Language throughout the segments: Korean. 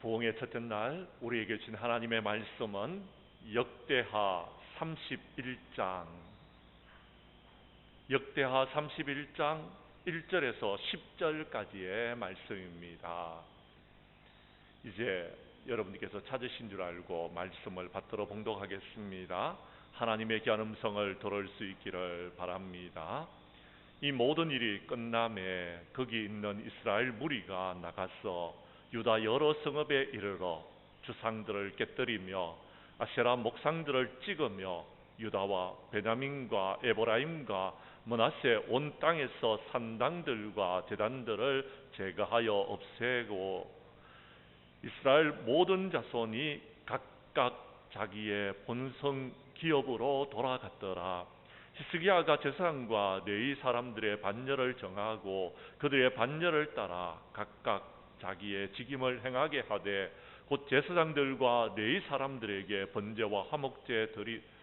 부흥의 첫째 날 우리에게 주신 하나님의 말씀은 역대하 31장 1절에서 10절까지의 말씀입니다. 이제 여러분께서 찾으신 줄 알고 말씀을 받들어 봉독하겠습니다. 하나님의 귀한 음성을 들을 수 있기를 바랍니다. 이 모든 일이 끝남에 거기 있는 이스라엘 무리가 나가서 유다 여러 성읍에 이르러 주상들을 깨뜨리며 아세라 목상들을 찍으며 유다와 베냐민과 에브라임과 므낫세 온 땅에서 산당들과 제단들을 제거하여 없애고 이스라엘 모든 자손이 각각 자기의 본성 기업으로 돌아갔더라. 히스기야가 제사장과 레위 사람들의 반열을 정하고 그들의 반열을 따라 각각 자기의 직임을 행하게 하되 곧 제사장들과 레위 사람들에게 번제와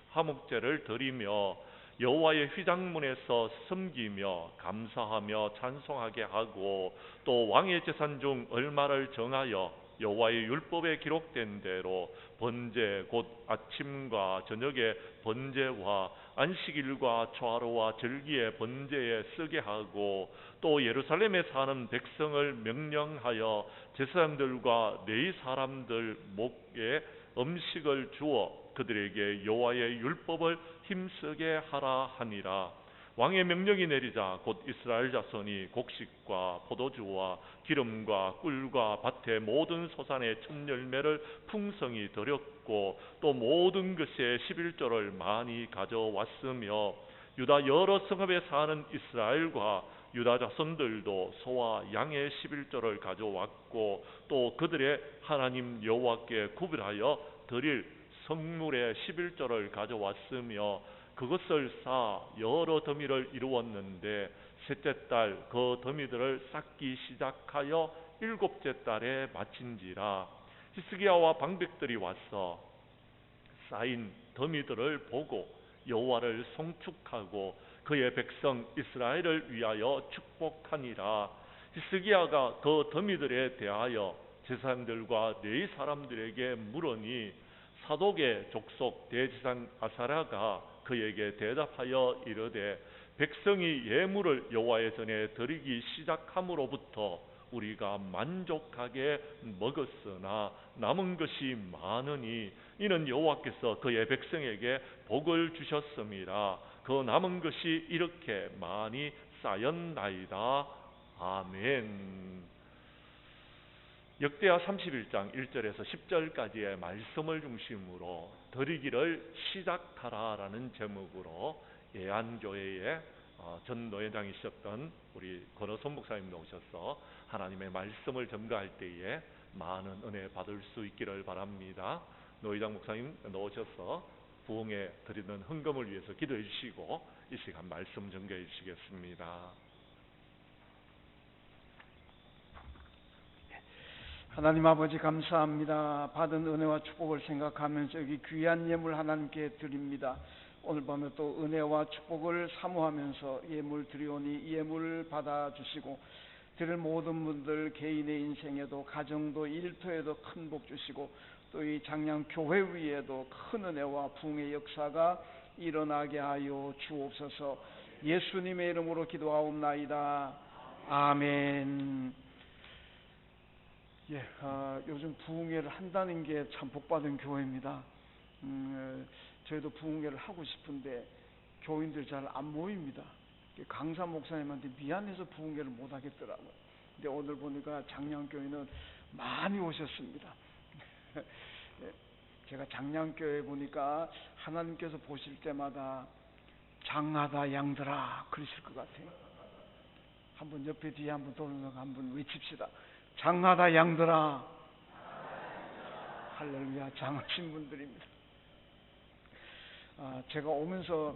화목제를 드리며 여호와의 휘장문에서 섬기며 감사하며 찬송하게 하고 또 왕의 재산 중 얼마를 정하여 여호와의 율법에 기록된 대로 번제 곧 아침과 저녁에 번제와 안식일과 초하루와 절기의 번제에 쓰게 하고 또 예루살렘에 사는 백성을 명령하여 제사장들과 레위 사람들 목에 음식을 주어 그들에게 여호와의 율법을 힘쓰게 하라 하니라. 왕의 명령이 내리자 곧 이스라엘 자손이 곡식과 포도주와 기름과 꿀과 밭의 모든 소산의 첫 열매를 풍성히 드렸고 또 모든 것의 11조를 많이 가져왔으며 유다 여러 성읍에 사는 이스라엘과 유다 자손들도 소와 양의 11조를 가져왔고 또 그들의 하나님 여호와께 구별하여 드릴 성물의 11조를 가져왔으며 그것을 쌓아 여러 더미를 이루었는데 셋째 달 그 더미들을 쌓기 시작하여 일곱째 달에 마친지라. 히스기야와 방백들이 와서 쌓인 더미들을 보고 여호와를 송축하고 그의 백성 이스라엘을 위하여 축복하니라. 히스기야가 그 더미들에 대하여 제사장들과 레위 사람들에게 물으니 사독의 족속 대제사장 아사랴가 그에게 대답하여 이르되 백성이 예물을 여호와의 전에 드리기 시작함으로부터 우리가 만족하게 먹었으나 남은 것이 많으니 이는 여호와께서 그의 백성에게 복을 주셨음이라. 그 남은 것이 이렇게 많이 쌓였나이다. 아멘. 역대하 31장 1절에서 10절까지의 말씀을 중심으로 드리기를 시작하라라는 제목으로 예안교회의 전 노회장이셨던 우리 권호선 목사님 나오셔서 하나님의 말씀을 전가할 때에 많은 은혜 받을 수 있기를 바랍니다. 노회장 목사님 나오셔서 부흥에 드리는 헌금을 위해서 기도해 주시고 이 시간 말씀 전가해 주시겠습니다. 하나님 아버지 감사합니다. 받은 은혜와 축복을 생각하면서 여기 귀한 예물 하나님께 드립니다. 오늘 밤에 또 은혜와 축복을 사모하면서 예물 드리오니 이 예물을 받아주시고 드릴 모든 분들 개인의 인생에도 가정도 일터에도 큰 복 주시고 또 이 장양 교회 위에도 큰 은혜와 부흥의 역사가 일어나게 하여 주옵소서. 예수님의 이름으로 기도하옵나이다. 아멘. 요즘 부흥회를 한다는 게 참 복받은 교회입니다. 저희도 부흥회를 하고 싶은데 교인들 잘 안 모입니다. 강사 목사님한테 미안해서 부흥회를 못 하겠더라고요. 근데 오늘 보니까 장량교회는 많이 오셨습니다. 제가 장량교회 보니까 하나님께서 보실 때마다 장하다 양들아 그러실 것 같아요. 한번 옆에 뒤에 한번 돌면서 한번 외칩시다. 장하다 양들아. 할렐루야. 장하신 분들입니다. 제가 오면서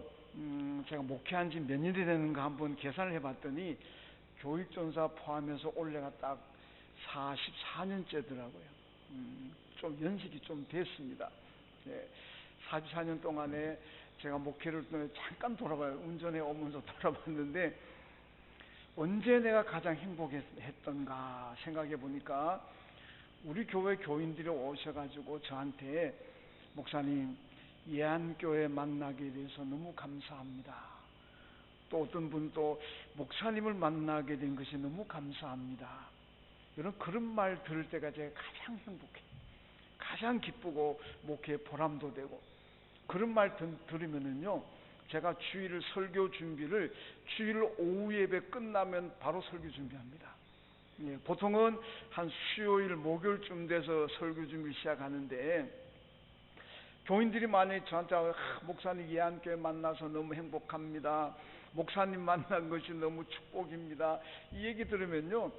제가 목회한 지 몇 년이 되는가 한번 계산을 해봤더니 교육전사 포함해서 올해가 딱 44년째더라고요. 좀 연식이 좀 됐습니다. 44년 동안에 제가 목회를 잠깐 돌아봐요. 운전해 오면서 돌아봤는데 언제 내가 가장 행복했던가 생각해 보니까 우리 교회 교인들이 오셔가지고 저한테 목사님 예안교회 만나게 돼서 너무 감사합니다. 또 어떤 분 또 목사님을 만나게 된 것이 너무 감사합니다. 그런 말 들을 때가 제가 가장 행복해. 가장 기쁘고 목회에 보람도 되고 그런 말 들으면은요 제가 주일 설교 준비를 주일 오후 예배 끝나면 바로 설교 준비합니다. 예, 보통은 한 수요일 목요일쯤 돼서 설교 준비 시작하는데 교인들이 많이 저한테 목사님 예안교회 만나서 너무 행복합니다. 목사님 만난 것이 너무 축복입니다. 이 얘기 들으면요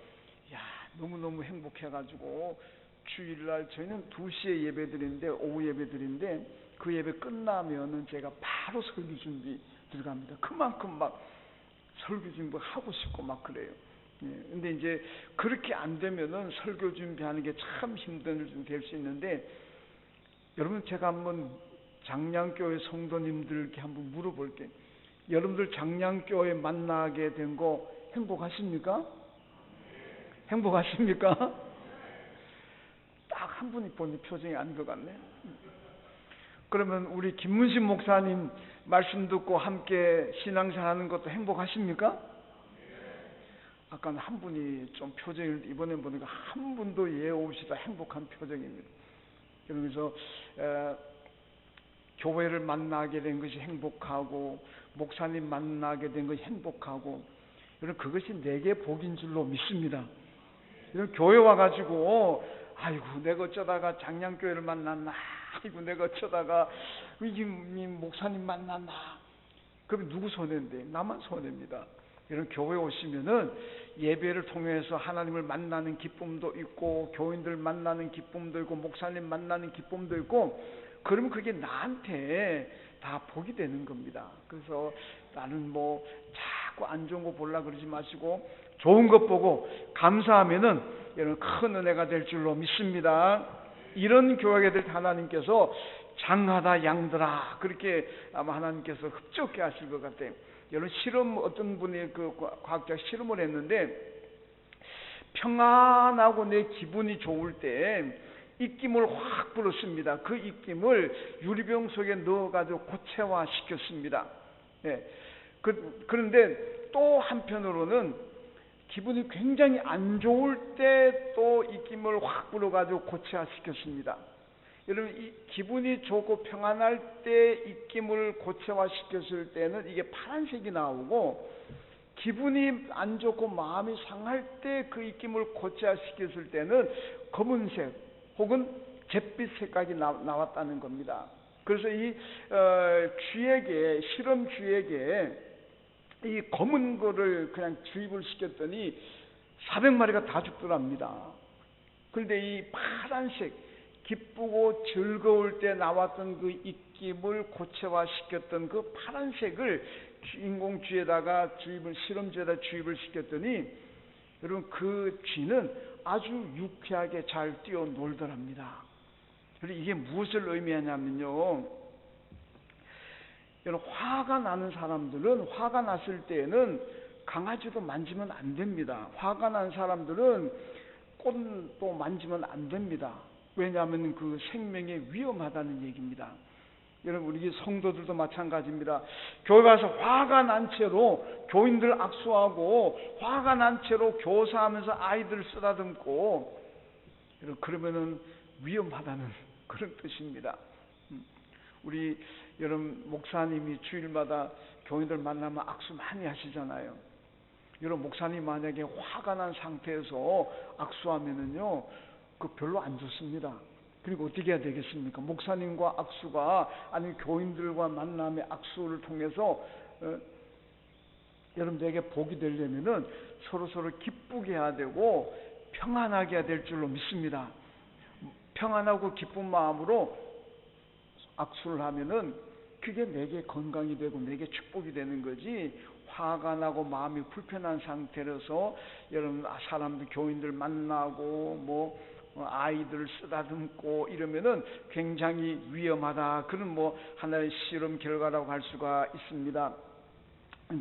너무너무 행복해가지고 주일날 저희는 2시에 예배드리는데 오후 예배드리는데 그 예배 끝나면은 제가 바로 설교 준비 들어갑니다. 그만큼 막 설교 준비 하고 싶고 막 그래요. 근데 이제 그렇게 안 되면은 설교 준비하는 게 참 힘든 될 수 있는데 여러분 제가 한번 장량교회 성도님들께 한번 물어볼게요. 여러분들 장량교회 만나게 된 거 행복하십니까? 행복하십니까? 딱 한 분이 보니 표정이 아닌 것 같네. 그러면 우리 김문신 목사님 말씀 듣고 함께 신앙생활하는 것도 행복하십니까? 아까는 한 분이 좀 표정을 이번에 보니까 한 분도 예 없이 다 행복한 표정입니다. 그러면서 교회를 만나게 된 것이 행복하고 목사님 만나게 된 것이 행복하고 그것이 내게 복인 줄로 믿습니다. 교회 와가지고 아이고 내가 어쩌다가 장량교회를 만났나, 아이고 내가 어쩌다가 이 목사님 만났나. 그럼 누구 손해인데? 나만 손해입니다. 이런 교회 오시면은 예배를 통해서 하나님을 만나는 기쁨도 있고 교인들 만나는 기쁨도 있고 목사님 만나는 기쁨도 있고 그러면 그게 나한테 다 복이 되는 겁니다. 그래서 나는 뭐 자꾸 안 좋은 거 보려고 그러지 마시고 좋은 것 보고 감사하면은 이런 큰 은혜가 될 줄로 믿습니다. 이런 교회가 될 때 하나님께서 장하다 양들아 그렇게 아마 하나님께서 흡족해 하실 것 같아요. 여러분 실험 어떤 분이 그 과학자 실험을 했는데 평안하고 내 기분이 좋을 때 입김을 확 불었습니다. 그 입김을 유리병 속에 넣어가지고 고체화 시켰습니다. 예. 그런데 또 한편으로는 기분이 굉장히 안 좋을 때 또 입김을 확 불어가지고 고체화 시켰습니다. 여러분 이 기분이 좋고 평안할 때 입김을 고체화 시켰을 때는 이게 파란색이 나오고 기분이 안 좋고 마음이 상할 때 그 입김을 고체화 시켰을 때는 검은색 혹은 잿빛 색깔이 나왔다는 겁니다. 그래서 이 쥐에게 실험 쥐에게 이 검은 거를 그냥 주입을 시켰더니 400마리가 다 죽더랍니다. 그런데 이 파란색 기쁘고 즐거울 때 나왔던 그 입김을 고체화 시켰던 그 파란색을 인공 쥐에다가 실험 쥐에다 주입을 시켰더니 여러분 그 쥐는 아주 유쾌하게 잘 뛰어놀더랍니다. 그리고 이게 무엇을 의미하냐면요, 여러분 화가 나는 사람들은 화가 났을 때에는 강아지도 만지면 안 됩니다. 화가 난 사람들은 꽃도 만지면 안 됩니다. 왜냐하면 그 생명에 위험하다는 얘기입니다. 여러분 우리 성도들도 마찬가지입니다. 교회 가서 화가 난 채로 교인들 악수하고 화가 난 채로 교사하면서 아이들 쓰다듬고 그러면은 위험하다는 그런 뜻입니다. 우리 여러분 목사님이 주일마다 교인들 만나면 악수 많이 하시잖아요. 여러분 목사님 만약에 화가 난 상태에서 악수하면은요 그 별로 안 좋습니다. 그리고 어떻게 해야 되겠습니까? 목사님과 악수가 아니면 교인들과 만남의 악수를 통해서 여러분들에게 복이 되려면은 서로 기쁘게 해야 되고 평안하게 해야 될 줄로 믿습니다. 평안하고 기쁜 마음으로 악수를 하면은 그게 내게 건강이 되고 내게 축복이 되는 거지. 화가 나고 마음이 불편한 상태라서 여러분 사람들 교인들 만나고 뭐 아이들을 쓰다듬고 이러면은 굉장히 위험하다. 그런 뭐 하나의 실험 결과라고 할 수가 있습니다.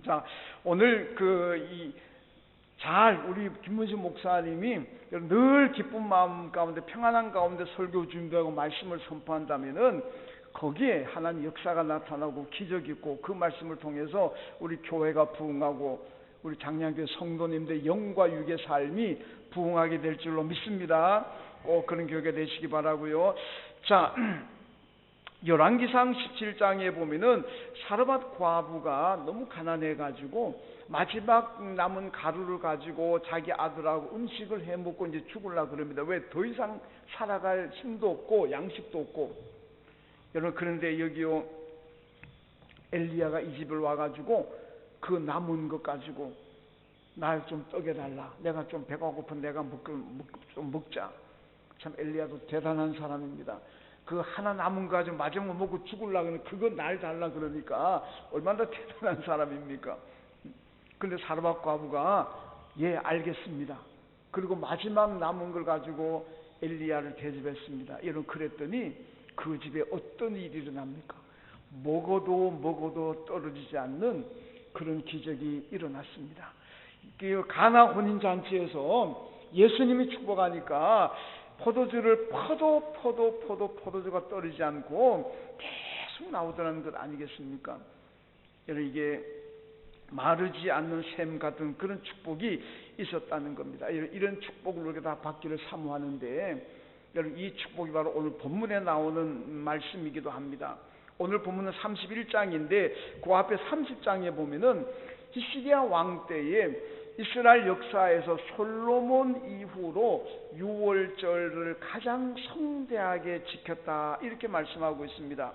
자, 오늘 이 우리 김문식 목사님이 늘 기쁜 마음 가운데 평안한 가운데 설교 준비하고 말씀을 선포한다면은 거기에 하나님 역사가 나타나고 기적이 있고 그 말씀을 통해서 우리 교회가 부흥하고 우리 장량교회 성도님들의 영과 육의 삶이 부흥하게 될 줄로 믿습니다. 꼭 그런 교회가 되시기 바라고요. 자, 열왕기상 17장에 보면은 사르밧 과부가 너무 가난해가지고 마지막 남은 가루를 가지고 자기 아들하고 음식을 해먹고 이제 죽으려고 그럽니다. 왜? 더 이상 살아갈 힘도 없고 양식도 없고. 여러분, 그런데 여기요 엘리야가 이 집을 와가지고 그 남은 것 가지고 날 좀 떡여달라. 내가 좀 배가 고픈 내가 좀 먹자. 참 엘리야도 대단한 사람입니다. 그 하나 남은 거 가지고 마지막 먹고 죽으려고 하는 그거 날 달라 그러니까 얼마나 대단한 사람입니까? 그런데 사르밧 과부가 예 알겠습니다. 그리고 마지막 남은 걸 가지고 엘리야를 대접했습니다. 여러분, 그랬더니 그 집에 어떤 일이 일어납니까? 먹어도 떨어지지 않는 그런 기적이 일어났습니다. 가나 혼인잔치에서 예수님이 축복하니까 포도주를 포도주가 떨어지지 않고 계속 나오더라는 것 아니겠습니까? 여러분, 이게 마르지 않는 샘 같은 그런 축복이 있었다는 겁니다. 이런 축복을 우리가 다 받기를 사모하는데, 여러분, 이 축복이 바로 오늘 본문에 나오는 말씀이기도 합니다. 오늘 본문은 31장인데 그 앞에 30장에 보면은 히스기야 왕 때에 이스라엘 역사에서 솔로몬 이후로 유월절을 가장 성대하게 지켰다, 이렇게 말씀하고 있습니다.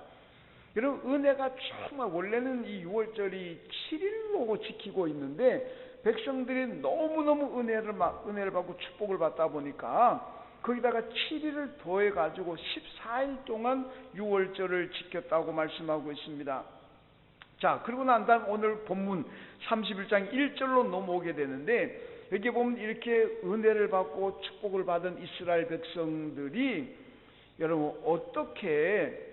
여러분, 은혜가 정말 원래는 이 유월절이 7일로 지키고 있는데 백성들이 너무너무 은혜를 받고 축복을 받다 보니까 거기다가 7일을 더해가지고 14일 동안 유월절을 지켰다고 말씀하고 있습니다. 자, 그리고 난 다음 오늘 본문 31장 1절로 넘어오게 되는데, 여기 보면 이렇게 은혜를 받고 축복을 받은 이스라엘 백성들이 여러분 어떻게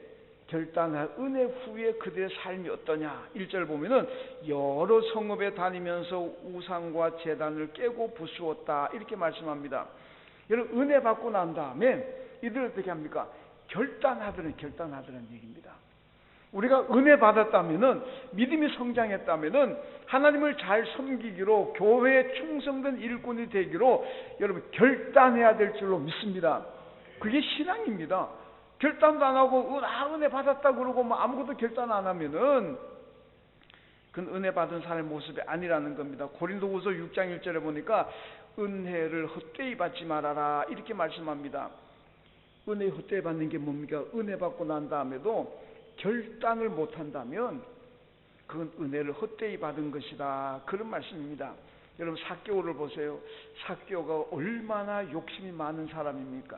결단할 은혜 후에 그들의 삶이 어떠냐. 1절 보면은 여러 성읍에 다니면서 우상과 제단을 깨고 부수었다, 이렇게 말씀합니다. 여러분, 은혜 받고 난 다음에 이들 어떻게 합니까? 결단하더라는 얘기입니다. 우리가 은혜 받았다면은, 믿음이 성장했다면은 하나님을 잘 섬기기로, 교회에 충성된 일꾼이 되기로 여러분 결단해야 될 줄로 믿습니다. 그게 신앙입니다. 결단도 안 하고 은혜 받았다 그러고 뭐 아무것도 결단 안 하면은 그건 은혜 받은 사람의 모습이 아니라는 겁니다. 고린도후서 6장 1절에 보니까 은혜를 헛되이 받지 말아라, 이렇게 말씀합니다. 은혜 헛되이 받는 게 뭡니까? 은혜 받고 난 다음에도 결단을 못한다면 그건 은혜를 헛되이 받은 것이다, 그런 말씀입니다. 여러분, 삭개오를 보세요. 삭개오가 얼마나 욕심이 많은 사람입니까?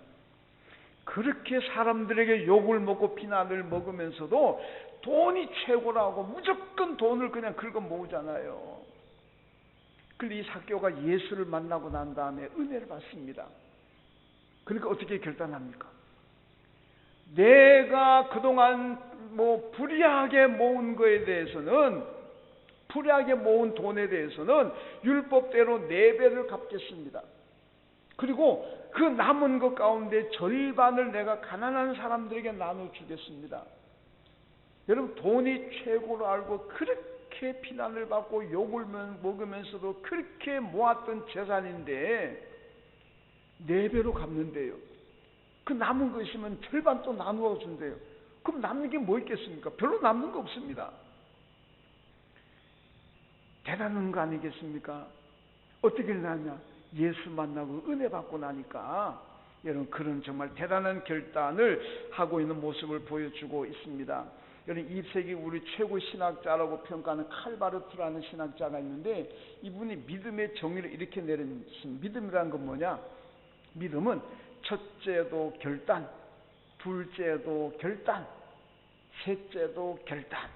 그렇게 사람들에게 욕을 먹고 비난을 먹으면서도 돈이 최고라고 무조건 돈을 그냥 긁어 모으잖아요. 그런데 이 삭개오가 예수를 만나고 난 다음에 은혜를 받습니다. 그러니까 어떻게 결단합니까? 내가 그동안 불의하게 모은 거에 대해서는, 불의하게 모은 돈에 대해서는 율법대로 4배를 갚겠습니다. 그리고 그 남은 것 가운데 절반을 내가 가난한 사람들에게 나눠주겠습니다. 여러분, 돈이 최고로 알고 그렇게 비난을 받고 욕을 먹으면서도 그렇게 모았던 재산인데 4배로 갚는데요. 그 남은 거 있으면 절반 또 나누어 준대요. 그럼 남는 게 뭐 있겠습니까? 별로 남는 거 없습니다. 대단한 거 아니겠습니까? 어떻게 일어나냐? 예수 만나고 은혜 받고 나니까 여러분, 그런 정말 대단한 결단을 하고 있는 모습을 보여주고 있습니다. 여러분, 2세기 우리 최고 신학자라고 평가하는 칼바르트라는 신학자가 있는데, 이분이 믿음의 정의를 이렇게 내렸습니다. 믿음이라는 건 뭐냐? 믿음은 첫째도 결단, 둘째도 결단, 셋째도 결단.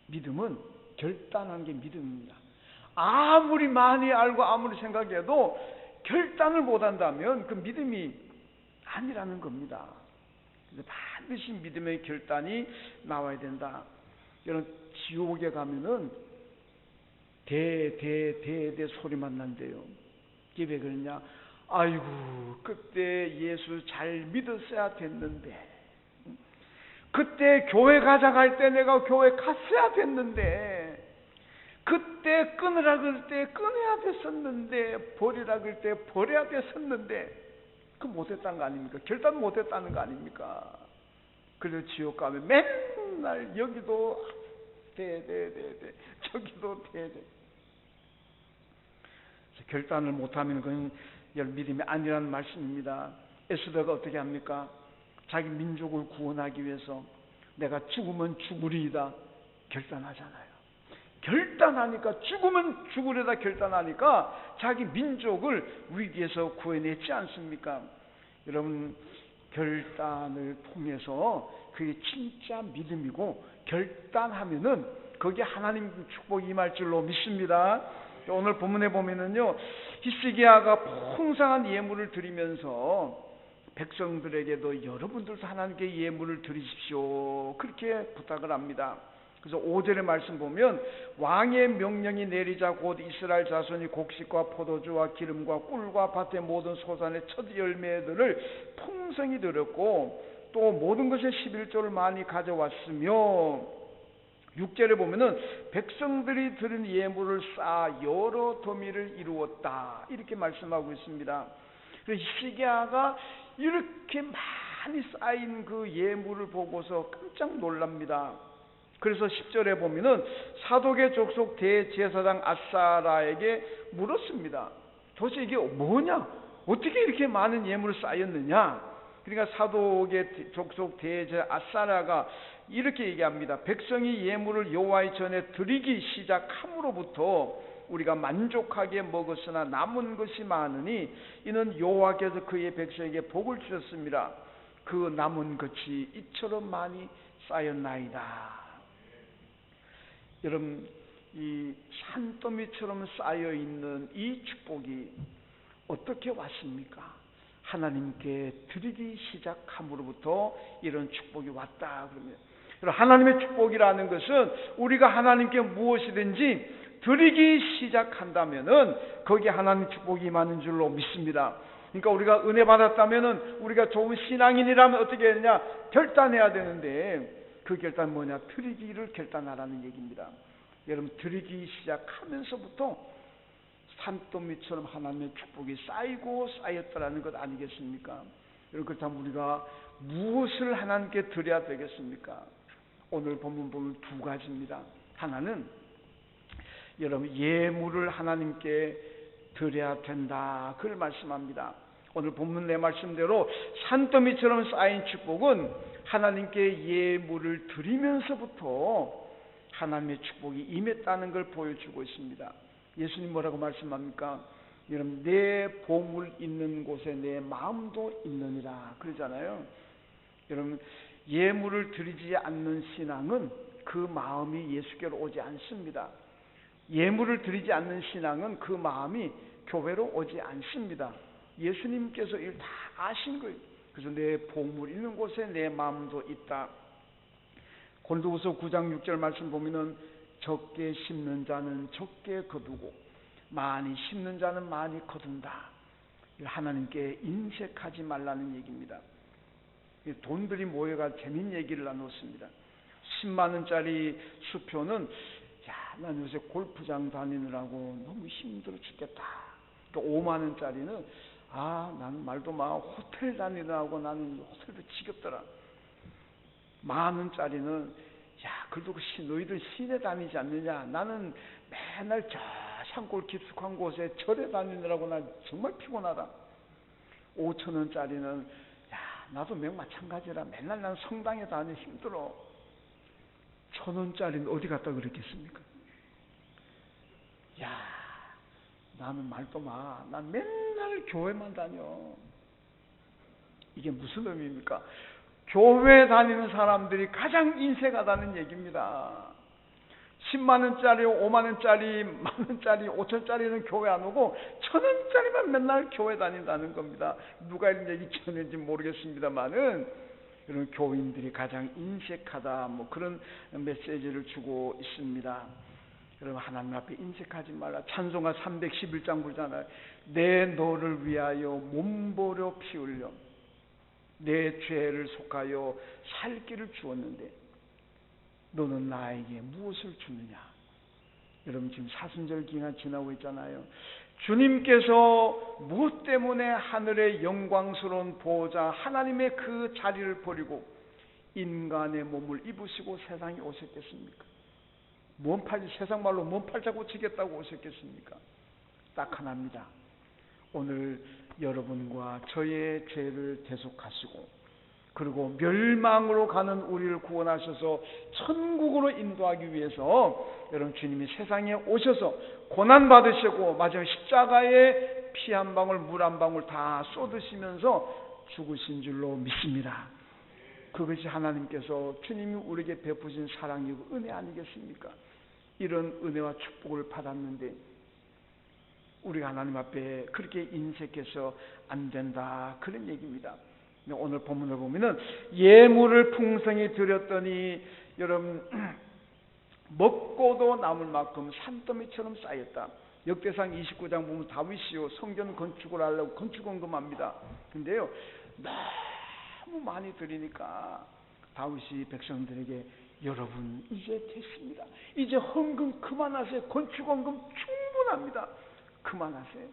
믿음은 결단한 게 믿음입니다. 아무리 많이 알고 아무리 생각해도 결단을 못한다면 그 믿음이 아니라는 겁니다. 그래서 반드시 믿음의 결단이 나와야 된다. 여러분, 지옥에 가면은 대 소리만 난대요. 이게 왜 그러냐? 아이고, 그때 예수 잘 믿었어야 됐는데, 그때 교회 가자 할 때 내가 교회 갔어야 됐는데, 그때 끊으라 그럴 때 끊어야 됐었는데, 버리라 그럴 때 버려야 됐었는데, 그 못했다는 거 아닙니까? 결단 못했다는 거 아닙니까? 그래서 지옥 가면 맨날 여기도 저기도 결단을 못하면 그건 믿음이 아니라는 말씀입니다. 에스더가 어떻게 합니까? 자기 민족을 구원하기 위해서 내가 죽으면 죽으리이다 결단하잖아요. 결단하니까, 죽으면 죽으리다 결단하니까 자기 민족을 위기에서 구해냈지 않습니까? 여러분, 결단을 통해서 그게 진짜 믿음이고, 결단하면은 거기에 하나님 축복이 임할 줄로 믿습니다. 오늘 본문에 보면은요, 히스기야가 풍성한 예물을 드리면서 백성들에게도 여러분들도 하나님께 예물을 드리십시오, 그렇게 부탁을 합니다. 그래서 5절의 말씀 보면, 왕의 명령이 내리자 곧 이스라엘 자손이 곡식과 포도주와 기름과 꿀과 밭의 모든 소산의 첫 열매들을 풍성히 드렸고, 또 모든 것의 11조를 많이 가져왔으며, 6절에 보면은 백성들이 드린 예물을 쌓아 여러 더미를 이루었다, 이렇게 말씀하고 있습니다. 그래서 히스기야가 이렇게 많이 쌓인 그 예물을 보고서 깜짝 놀랍니다. 그래서 10절에 보면은 사독의 족속 대제사장 아사라에게 물었습니다. 도대체 이게 뭐냐? 어떻게 이렇게 많은 예물이 쌓였느냐? 그러니까 사독의 족속 대제사장 아사라가 이렇게 얘기합니다. 백성이 예물을 여호와의 전에 드리기 시작함으로부터 우리가 만족하게 먹었으나 남은 것이 많으니 이는 여호와께서 그의 백성에게 복을 주셨습니다. 그 남은 것이 이처럼 많이 쌓였나이다. 여러분, 이 산더미처럼 쌓여있는 이 축복이 어떻게 왔습니까? 하나님께 드리기 시작함으로부터 이런 축복이 왔다 그러면, 하나님의 축복이라는 것은 우리가 하나님께 무엇이든지 드리기 시작한다면은 거기에 하나님 축복이 임하는 줄로 믿습니다. 그러니까 우리가 은혜 받았다면은, 우리가 좋은 신앙인이라면 어떻게 했냐? 결단해야 되는데, 그 결단 뭐냐? 드리기를 결단하라는 얘기입니다. 여러분, 드리기 시작하면서부터 산더미처럼 하나님의 축복이 쌓이고 쌓였다라는 것 아니겠습니까? 여러분, 그렇다면 우리가 무엇을 하나님께 드려야 되겠습니까? 오늘 본문 보면 두 가지입니다. 하나는 여러분, 예물을 하나님께 드려야 된다, 그걸 말씀합니다. 오늘 본문 내 말씀대로 산더미처럼 쌓인 축복은 하나님께 예물을 드리면서부터 하나님의 축복이 임했다는 걸 보여주고 있습니다. 예수님 뭐라고 말씀합니까? 여러분, 내 보물 있는 곳에 내 마음도 있느니라 그러잖아요. 여러분, 예물을 드리지 않는 신앙은 그 마음이 예수께로 오지 않습니다. 예물을 드리지 않는 신앙은 그 마음이 교회로 오지 않습니다. 예수님께서 이걸 다 아신 거예요. 그래서 내 보물 있는 곳에 내 마음도 있다. 고린도후서 9장 6절 말씀 보면은 적게 심는 자는 적게 거두고 많이 심는 자는 많이 거둔다. 하나님께 인색하지 말라는 얘기입니다. 돈들이 모여가 재밌는 얘기를 나눴습니다. 10만 원짜리 수표는, 난 요새 골프장 다니느라고 너무 힘들어 죽겠다. 또 5만 원짜리는, 나는 말도 마, 호텔 다니느라고 나는 호텔도 지겹더라. 10,000 원짜리는, 그래도 너희들 시내 다니지 않느냐? 나는 맨날 저 산골 깊숙한 곳에 절에 다니느라고 난 정말 피곤하다. 5,000 원짜리는, 나도 마찬가지라. 맨날 난 성당에 다니 힘들어. 1,000 원짜리는 어디 갔다 그랬겠습니까? 나는 말도 마. 난 맨날 교회만 다녀. 이게 무슨 의미입니까? 교회 다니는 사람들이 가장 인색하다는 얘기입니다. 10만 원짜리, 5만 원짜리, 10,000 원짜리, 5,000 원짜리는 교회 안 오고 1,000 원짜리만 맨날 교회 다닌다는 겁니다. 누가 이런 얘기 전했는지 모르겠습니다만은, 이런 교인들이 가장 인색하다, 그런 메시지를 주고 있습니다. 여러분 하나님 앞에 인색하지 말라. 찬송가 311장 부르잖아요. 내 너를 위하여 몸보려 피 흘려 내 죄를 속하여 살 길을 주었는데 너는 나에게 무엇을 주느냐. 여러분 지금 사순절 기간 지나고 있잖아요. 주님께서 무엇 때문에 하늘의 영광스러운 보호자 하나님의 그 자리를 버리고 인간의 몸을 입으시고 세상에 오셨겠습니까? 세상 말로 뭔 팔자고 치겠다고 오셨겠습니까? 딱 하나입니다. 오늘 여러분과 저의 죄를 대속하시고 그리고 멸망으로 가는 우리를 구원하셔서 천국으로 인도하기 위해서 여러분 주님이 세상에 오셔서 고난받으시고 마지막 십자가에 피 한 방울 물 한 방울 다 쏟으시면서 죽으신 줄로 믿습니다. 그것이 하나님께서 주님이 우리에게 베푸신 사랑이고 은혜 아니겠습니까? 이런 은혜와 축복을 받았는데 우리가 하나님 앞에 그렇게 인색해서 안 된다 그런 얘기입니다. 오늘 본문을 보면은 예물을 풍성히 드렸더니 여러분 먹고도 남을 만큼 산더미처럼 쌓였다. 역대상 29장 보면 다윗이요 성전 건축을 하려고 건축원금합니다. 근데요 너무 많이 드리니까 다윗이 백성들에게 여러분 이제 됐습니다. 이제 헌금 그만하세요. 건축원금 충분합니다. 그만하세요.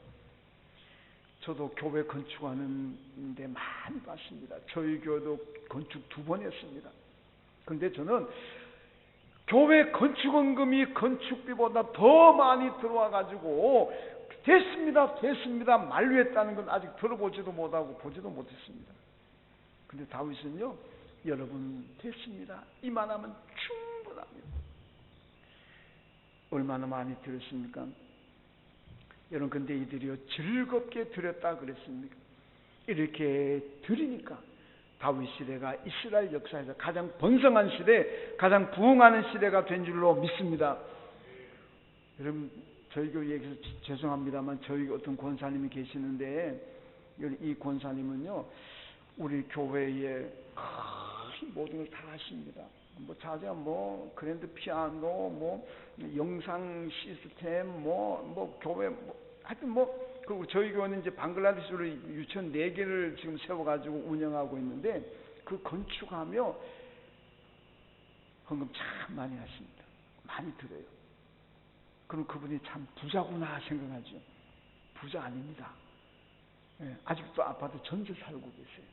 저도 교회 건축하는데 많이 봤습니다. 저희 교회도 건축 2번 했습니다. 근데 저는 교회 건축원금이 건축비보다 더 많이 들어와가지고 됐습니다 만류했다는 건 아직 들어보지도 못하고 보지도 못했습니다. 근데 다윗은요 여러분 됐습니다. 이만하면 충분합니다. 얼마나 많이 드렸습니까? 여러분 근데 이들이요 즐겁게 드렸다 그랬습니까? 이렇게 드리니까 다윗 시대가 이스라엘 역사에서 가장 번성한 시대, 가장 부흥하는 시대가 된 줄로 믿습니다. 여러분 저희 교회에서 죄송합니다만 저희 어떤 권사님이 계시는데 이 권사님은요 우리 교회에 모든 걸 다 하십니다. 뭐 자세한 뭐 그랜드 피아노 뭐 영상 시스템 뭐 교회 하여튼 그리고 저희 교회는 이제 방글라데시로 유치원 4개를 지금 세워가지고 운영하고 있는데 그 건축하며 헌금 참 많이 하십니다. 많이 들어요. 그럼 그분이 참 부자구나 생각하죠. 부자 아닙니다. 아직도 아파트 전세 살고 계세요.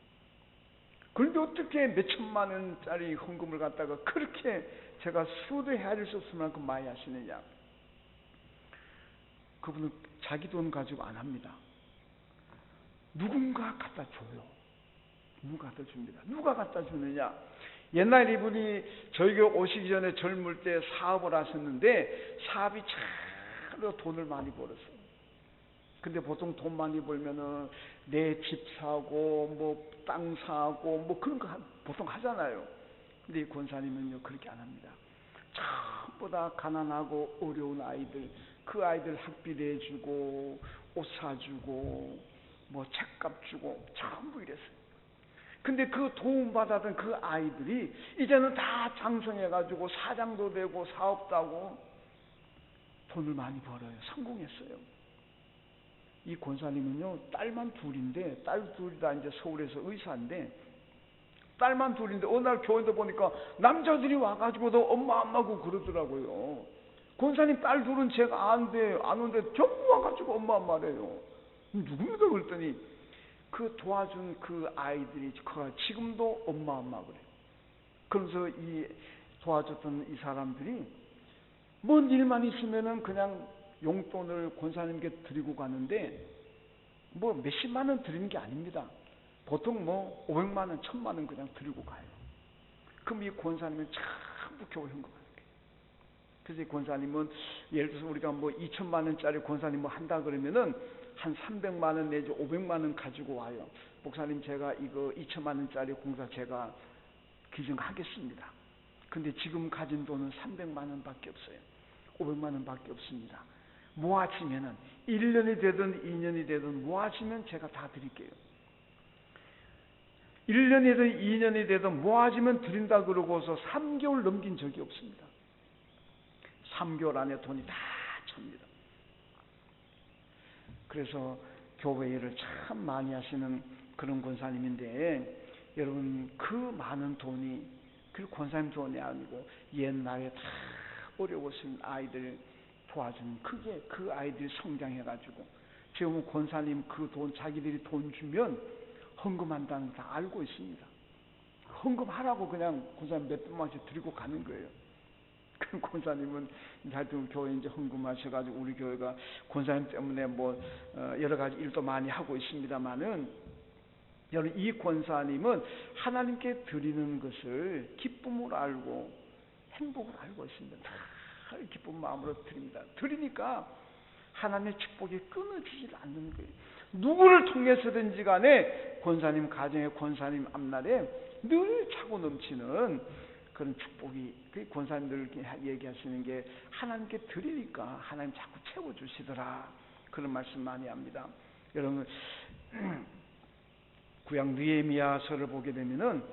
그런데 어떻게 몇천만 원짜리 헌금을 갖다가 그렇게 제가 수도 헤아릴 수 없을 만큼 많이 하시느냐. 그분은 자기 돈 가지고 안 합니다. 누군가 갖다 줘요. 누가 갖다 줍니다. 누가 갖다 주느냐. 옛날 이분이 저희 교회 오시기 전에 젊을 때 사업을 하셨는데 사업이 참 돈을 많이 벌었어요. 근데 보통 돈 많이 벌면은 내 집 사고 뭐 땅 사고 뭐 그런 거 보통 하잖아요. 근데 이 권사님은요 그렇게 안 합니다. 전부 다 가난하고 어려운 아이들, 그 아이들 학비 내주고 옷 사주고 뭐 책값 주고 전부 이랬어요. 근데 그 도움받았던 그 아이들이 이제는 다 장성해가지고 사장도 되고 사업도 하고 돈을 많이 벌어요. 성공했어요. 이 권사님은요 딸만 둘인데 딸 둘이 다 이제 서울에서 의사인데 딸만 둘인데 어느 날 교회도 보니까 남자들이 와가지고도 엄마고 그러더라고요. 권사님 딸 둘은 제가 안 오는데 전부 와가지고 엄마래요. 누굽니까 그랬더니 그 도와준 그 아이들이 지금도 엄마 그래요. 그래서 이 도와줬던 이 사람들이 뭔 일만 있으면은 그냥 용돈을 권사님께 드리고 가는데 뭐 몇십만 원 드리는 게 아닙니다. 보통 뭐 500만 원, 1000만 원 그냥 드리고 가요. 그럼 이 권사님은 전부 교회 헌금하는 거예요. 그래서 이 권사님은 예를 들어서 우리가 뭐 2천만 원짜리 권사님 뭐 한다 그러면은 한 300만 원 내지 500만 원 가지고 와요. 목사님 제가 이거 2천만 원짜리 공사 제가 기증하겠습니다. 근데 지금 가진 돈은 300만 원밖에 없어요. 500만 원밖에 없습니다. 모아지면은 1년이 되든 2년이 되든 모아지면 제가 다 드릴게요. 1년이든 2년이 되든 모아지면 드린다 그러고서 3개월 넘긴 적이 없습니다. 3개월 안에 돈이 다 찹니다. 그래서 교회 일을 참 많이 하시는 그런 권사님인데, 여러분 그 많은 돈이 그 권사님 돈이 아니고 옛날에 다 어려웠던 아이들 도와준, 그게 그 아이들이 성장해가지고 지금은 권사님 그 돈 자기들이 돈 주면 헌금한다는 다 알고 있습니다. 헌금하라고 그냥 권사님 몇 분만씩 드리고 가는 거예요. 그 권사님은 하여튼 교회 이제 헌금하셔가지고 우리 교회가 권사님 때문에 뭐 여러 가지 일도 많이 하고 있습니다만은, 여러분 이 권사님은 하나님께 드리는 것을 기쁨으로 알고 행복을 알고 있습니다. 다 기쁜 마음으로 드립니다. 드리니까 하나님의 축복이 끊어지질 않는 거예요. 누구를 통해서든지 간에 권사님 가정에, 권사님 앞날에 늘 차고 넘치는 그런 축복이, 그 권사님들 얘기하시는 게 하나님께 드리니까 하나님 자꾸 채워주시더라, 그런 말씀 많이 합니다. 여러분 구약 느헤미야서를 보게 되면은,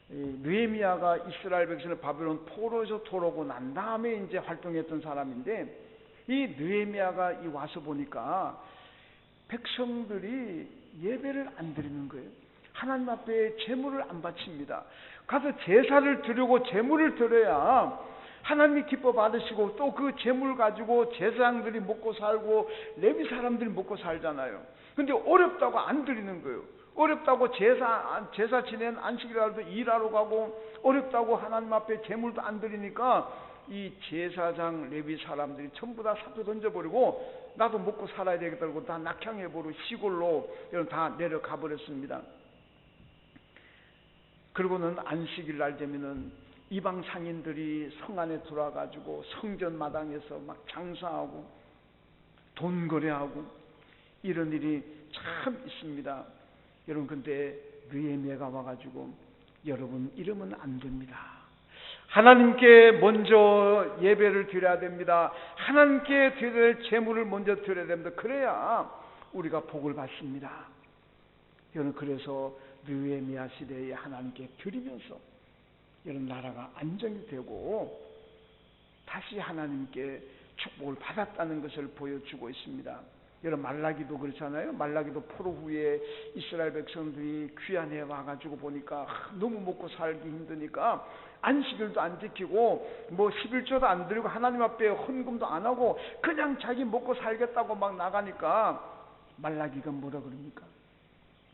느헤미야가 이스라엘 백성을 바벨론 포로에서 돌아오고 난 다음에 이제 활동했던 사람인데, 이 느헤미야가 이 와서 보니까 백성들이 예배를 안 드리는 거예요. 하나님 앞에 제물을 안 바칩니다. 가서 제사를 드리고 제물을 드려야 하나님이 기뻐 받으시고, 또 그 제물 가지고 제사장들이 먹고 살고 레위 사람들이 먹고 살잖아요. 근데 어렵다고 안 드리는 거예요. 어렵다고 제사 지낸 안식일날도 일하러 가고, 어렵다고 하나님 앞에 제물도 안 드리니까 이 제사장 레위 사람들이 전부 다 삽도 던져버리고 나도 먹고 살아야 되겠다고 다 낙향해버리고 시골로 다 내려가 버렸습니다. 그리고는 안식일날 되면은 이방 상인들이 성 안에 들어와가지고 성전 마당에서 막 장사하고 돈 거래하고 이런 일이 참 있습니다. 여러분 근데 느헤미야가 와가지고, 여러분 이러면 안 됩니다. 하나님께 먼저 예배를 드려야 됩니다. 하나님께 드릴 제물을 먼저 드려야 됩니다. 그래야 우리가 복을 받습니다. 여러분 그래서 느헤미야 시대에 하나님께 드리면서 여러분 나라가 안정이 되고 다시 하나님께 축복을 받았다는 것을 보여주고 있습니다. 여러분 말라기도 그렇잖아요. 말라기도 포로 후에 이스라엘 백성들이 귀환해 와가지고 보니까 너무 먹고 살기 힘드니까 안식일도 안 지키고 뭐 11조도 안 드리고 하나님 앞에 헌금도 안 하고 그냥 자기 먹고 살겠다고 막 나가니까 말라기가 뭐라 그럽니까?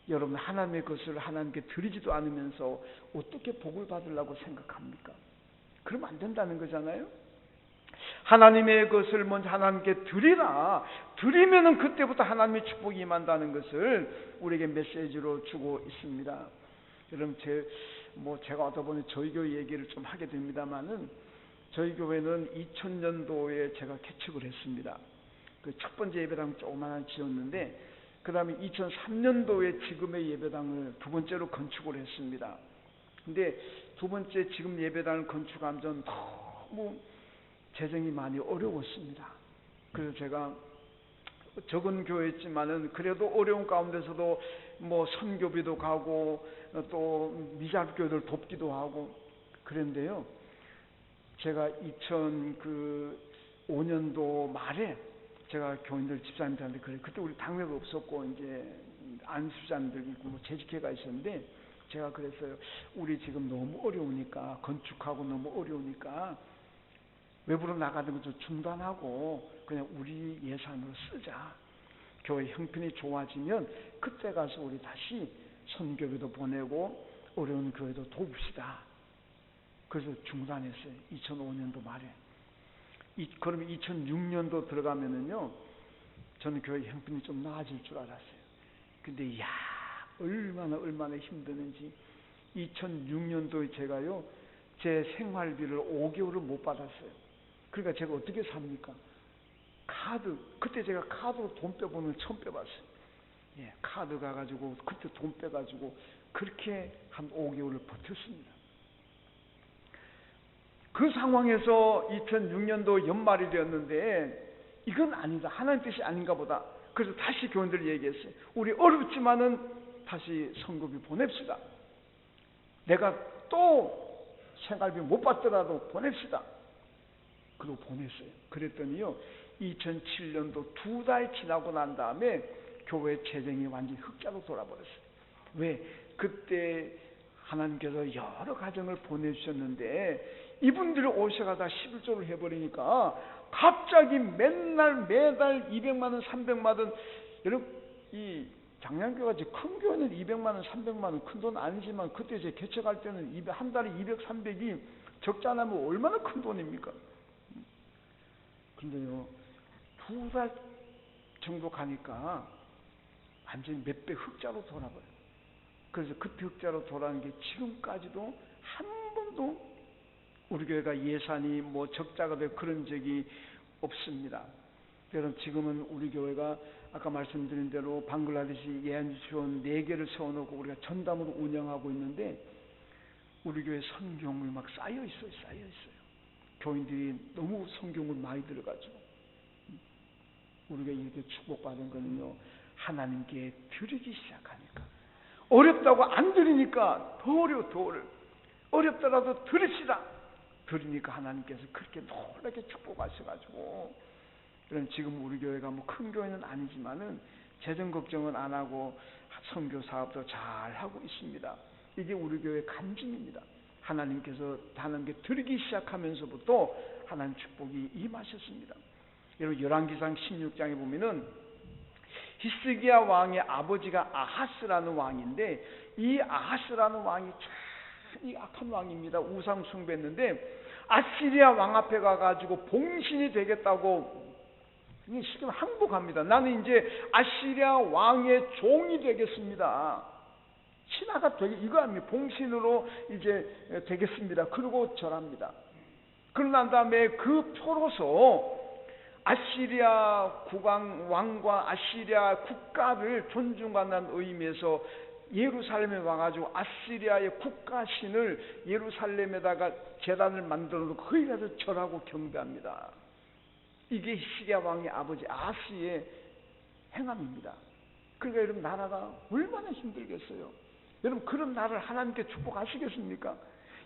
여러분 하나님의 것을 하나님께 드리지도 않으면서 어떻게 복을 받으려고 생각합니까? 그러면 안 된다는 거잖아요. 하나님의 것을 먼저 하나님께 드리라. 드리면은 그때부터 하나님의 축복이 임한다는 것을 우리에게 메시지로 주고 있습니다. 여러분 제가 어떤 번에 저희 교회 얘기를 좀 하게 됩니다만은, 저희 교회는 2000년도에 제가 개척을 했습니다. 그 첫 번째 예배당 조그마한 지었는데, 그 다음에 2003년도에 지금의 예배당을 두 번째로 건축을 했습니다. 근데 두 번째 지금 예배당을 건축하면 전 너무 재정이 많이 어려웠습니다. 그래서 제가 적은 교회였지만은 그래도 어려운 가운데서도 뭐 선교비도 가고 또 미자교회들 돕기도 하고 그랬는데요. 제가 2005년도 말에 제가 교인들 집사님들한테 그래, 그때 우리 당회가 없었고 이제 안수자님들 있고 뭐 재직회가 있었는데, 제가 그랬어요. 우리 지금 너무 어려우니까, 건축하고 너무 어려우니까 외부로 나가는 거 좀 중단하고 그냥 우리 예산으로 쓰자. 교회 형편이 좋아지면 그때 가서 우리 다시 선교비도 보내고 어려운 교회도 돕시다. 그래서 중단했어요. 2005년도 말에. 그러면 2006년도 들어가면은요, 저는 교회 형편이 좀 나아질 줄 알았어요. 근데 얼마나 힘드는지 2006년도에 제가요, 제 생활비를 5개월을 못 받았어요. 그러니까 제가 어떻게 삽니까? 그때 제가 카드로 돈 빼보는 걸 처음 빼봤어요. 예, 카드 가가지고 그때 돈 빼가지고 그렇게 한 5개월을 버텼습니다. 그 상황에서 2006년도 연말이 되었는데 이건 아니다, 하나님 뜻이 아닌가 보다. 그래서 다시 교인들 얘기했어요. 우리 어렵지만은 다시 선교비 보냅시다. 내가 또 생활비 못 받더라도 보냅시다. 그리고 보냈어요. 그랬더니요, 2007년도 2달 지나고 난 다음에 교회 재정이 완전히 흑자로 돌아버렸어요. 왜? 그때 하나님께서 여러 가정을 보내주셨는데 이분들이 오셔가다 11조를 해버리니까 갑자기 맨날 매달 200만 원, 300만 원. 여러분, 이 장량교가 큰 교회는 200만 원, 300만 원 큰 돈 아니지만 그때 제 개척할 때는 한 달에 200, 300이 적지 않으면 얼마나 큰 돈입니까? 그런데요, 2달 정도 가니까 완전히 몇 배 흑자로 돌아버려요. 그래서 그때 흑자로 돌아가는 게 지금까지도 한 번도 우리 교회가 예산이 뭐 적자가 되고 그런 적이 없습니다. 여러분, 지금은 우리 교회가 아까 말씀드린 대로 방글라데시 예안지원 4개를 세워놓고 우리가 전담으로 운영하고 있는데 우리 교회 성경을 막 쌓여 있어요. 교인들이 너무 성경을 많이 들어가지고 우리가 이렇게 축복받은 거는요, 하나님께 드리기 시작하니까. 어렵다고 안 드리니까 더 어려워. 어렵더라도 드립시다. 드리니까 하나님께서 그렇게 놀랍게 축복하셔가지고, 그럼 지금 우리 교회가 뭐 큰 교회는 아니지만은 재정 걱정은 안 하고 선교 사업도 잘 하고 있습니다. 이게 우리 교회의 간증입니다. 하나님께서 하나님께 드리기 시작하면서부터 하나님 축복이 임하셨습니다. 여러분, 열왕기상 16장에 보면은 히스기야 왕의 아버지가 아하스라는 왕인데, 이 아하스라는 왕이 참 악한 왕입니다. 우상 숭배했는데 아시리아 왕 앞에 가가지고 봉신이 되겠다고 지금 항복합니다. 나는 이제 아시리아 왕의 종이 되겠습니다. 신하가 되게 이거 아닙니까? 봉신으로 이제 되겠습니다. 그러고 절합니다. 그러고 난 다음에 그 표로서 아시리아 국왕 왕과 아시리아 국가를 존중한다는 의미에서 예루살렘에 와가지고 아시리아의 국가신을 예루살렘에다가 제단을 만들어 놓고 거기 가서 절하고 경배합니다. 이게 히스기야 왕의 아버지 아하스의 행함입니다. 그러니까 여러분, 나라가 얼마나 힘들겠어요. 여러분, 그런 나라를 하나님께 축복하시겠습니까?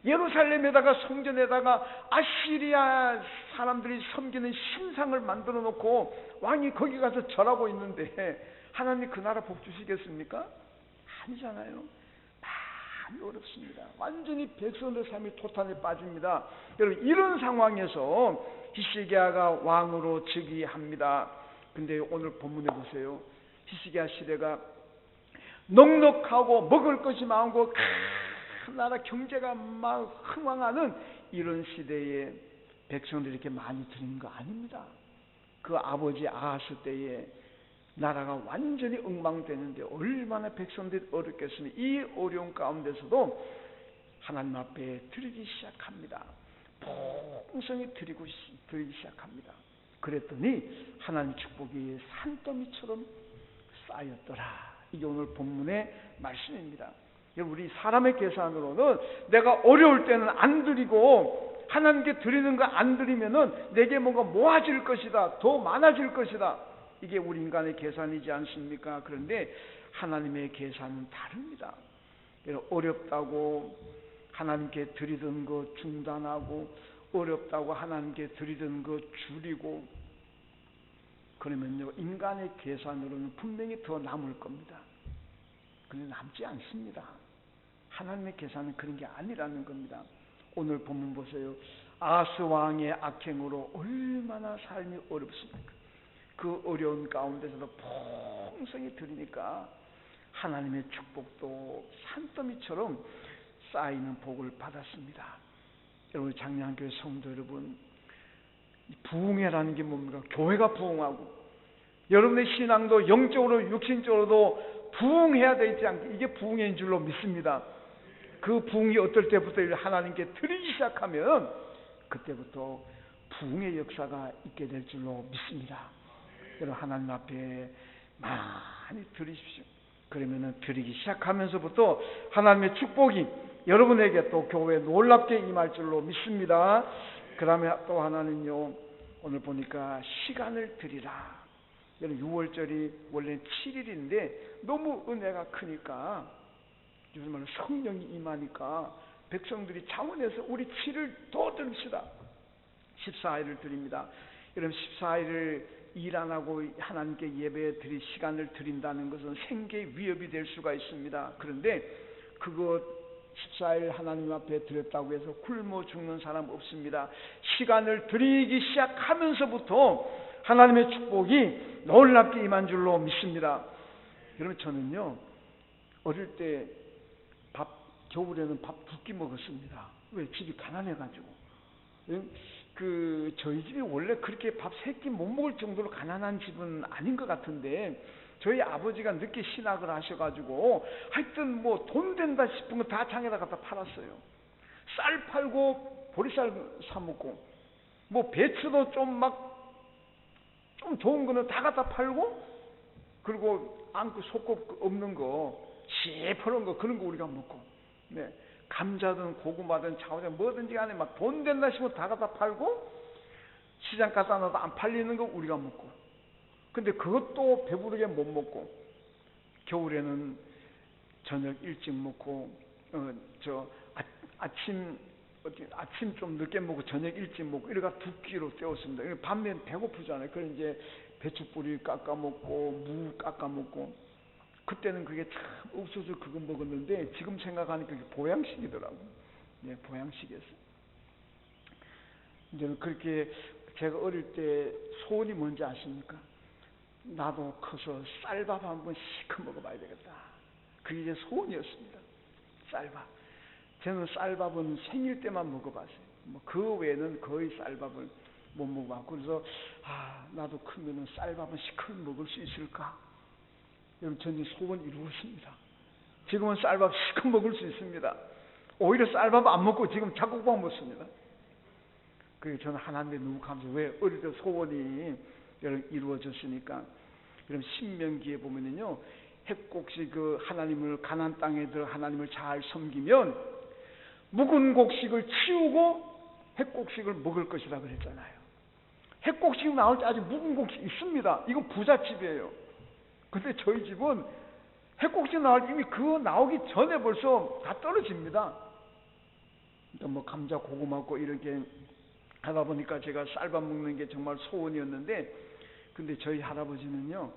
예루살렘에다가 성전에다가 아시리아 사람들이 섬기는 신상을 만들어 놓고 왕이 거기 가서 절하고 있는데 하나님 그 나라 복 주시겠습니까? 아니잖아요. 많이 어렵습니다. 완전히 백성들 삶이 토탄에 빠집니다. 여러분, 이런 상황에서 히스기야가 왕으로 즉위합니다. 근데 오늘 본문에 보세요. 히스기야 시대가 넉넉하고 먹을 것이 많고 큰 나라 경제가 막 흥왕하는 이런 시대에 백성들이 이렇게 많이 드리는 거 아닙니다. 그 아버지 아하스 때에 나라가 완전히 엉망되는데 얼마나 백성들이 어렵겠습니까? 이 어려운 가운데서도 하나님 앞에 드리기 시작합니다. 풍성히 드리기 시작합니다. 그랬더니 하나님 축복이 산더미처럼 쌓였더라. 이게 오늘 본문의 말씀입니다. 우리 사람의 계산으로는 내가 어려울 때는 안 드리고 하나님께 드리는 거 안 드리면은 내게 뭔가 모아질 것이다, 더 많아질 것이다. 이게 우리 인간의 계산이지 않습니까? 그런데 하나님의 계산은 다릅니다. 어렵다고 하나님께 드리던 거 중단하고, 어렵다고 하나님께 드리던 거 줄이고, 그러면요, 인간의 계산으로는 분명히 더 남을 겁니다. 그런데 남지 않습니다. 하나님의 계산은 그런 게 아니라는 겁니다. 오늘 본문 보세요. 아하스 왕의 악행으로 얼마나 삶이 어렵습니까? 그 어려운 가운데서도 풍성히 드리니까 하나님의 축복도 산더미처럼 쌓이는 복을 받았습니다. 여러분, 장량교회 성도 여러분, 부흥회라는 게 뭡니까? 교회가 부흥하고 여러분의 신앙도 영적으로 육신적으로도 부흥해야 되지 않게, 이게 부흥인 줄로 믿습니다. 그 부흥이 어떨 때부터 하나님께 드리기 시작하면 그때부터 부흥의 역사가 있게 될 줄로 믿습니다. 여러분, 하나님 앞에 많이 드리십시오. 그러면은 드리기 시작하면서부터 하나님의 축복이 여러분에게 또 교회에 놀랍게 임할 줄로 믿습니다. 그 다음에 또 하나는요, 오늘 보니까 시간을 드리라. 여러분, 6월절이 원래 7일인데 너무 은혜가 크니까 요즘 말로 성령이 임하니까 백성들이 자원해서 우리 7일 더 드립시다. 14일을 드립니다. 여러분 14일을 일 안 하고 하나님께 예배 드릴 시간을 드린다는 것은 생계의 위협이 될 수가 있습니다. 그런데 그것 14일 하나님 앞에 드렸다고 해서 굶어 죽는 사람 없습니다. 시간을 드리기 시작하면서부터 하나님의 축복이 놀랍게 임한 줄로 믿습니다. 여러분 저는요 어릴 때 겨울에는 밥 2끼 먹었습니다. 왜? 집이 가난해가지고. 저희 집이 원래 그렇게 밥 3끼 못 먹을 정도로 가난한 집은 아닌 것 같은데 저희 아버지가 늦게 신학을 하셔가지고 하여튼 뭐 돈 된다 싶은 거 다 장에다 갖다 팔았어요. 쌀 팔고 보리쌀 사 먹고 뭐 배추도 좀 좋은 거는 다 갖다 팔고 그리고 안고 속고 없는 거 시퍼런 거 그런 거 우리가 먹고 네. 감자든 고구마든 차오든 뭐든지 간에 막 돈 된다 싶으면 다 갖다 팔고 시장 갖다 놔도 안 팔리는 거 우리가 먹고 근데 그것도 배부르게 못 먹고 겨울에는 저녁 일찍 먹고 아침 좀 늦게 먹고 저녁 일찍 먹고 이래가 2끼로 때웠습니다. 밤에는 배고프잖아요. 그래서 이제 배추뿌리 깎아 먹고 무 깎아 먹고 그때는 그게 참 없어서 그거 먹었는데 지금 생각하니까 그게 보양식이더라고요. 네, 보양식이었어요. 이제는 그렇게 제가 어릴 때 소원이 뭔지 아십니까? 나도 커서 쌀밥 한번 시커 먹어봐야 되겠다. 그게 이제 소원이었습니다. 쌀밥. 저는 쌀밥은 생일 때만 먹어봤어요. 그 외에는 거의 쌀밥을 못 먹어봤고 그래서 나도 크면은 쌀밥은 시커 먹을 수 있을까? 여러분 저는 소원 이루었습니다. 지금은 쌀밥 시커 먹을 수 있습니다. 오히려 쌀밥 안 먹고 지금 잡곡밥 먹습니다. 그래서 저는 하나님께 너무 감사해요. 왜? 어릴 때 소원이 이루어졌으니까. 그럼 신명기에 보면은요 핵곡식 하나님을 가나안 땅에 들어 하나님을 잘 섬기면 묵은 곡식을 치우고 핵곡식을 먹을 것이라 그랬잖아요. 핵곡식 나올 때 아직 묵은 곡식 있습니다. 이거 부잣집이에요. 근데 저희 집은 핵곡식 나올 때 이미 그거 나오기 전에 벌써 다 떨어집니다. 뭐 감자 고구마 고 이렇게 하다 보니까 제가 쌀밥 먹는 게 정말 소원이었는데 근데 저희 할아버지는요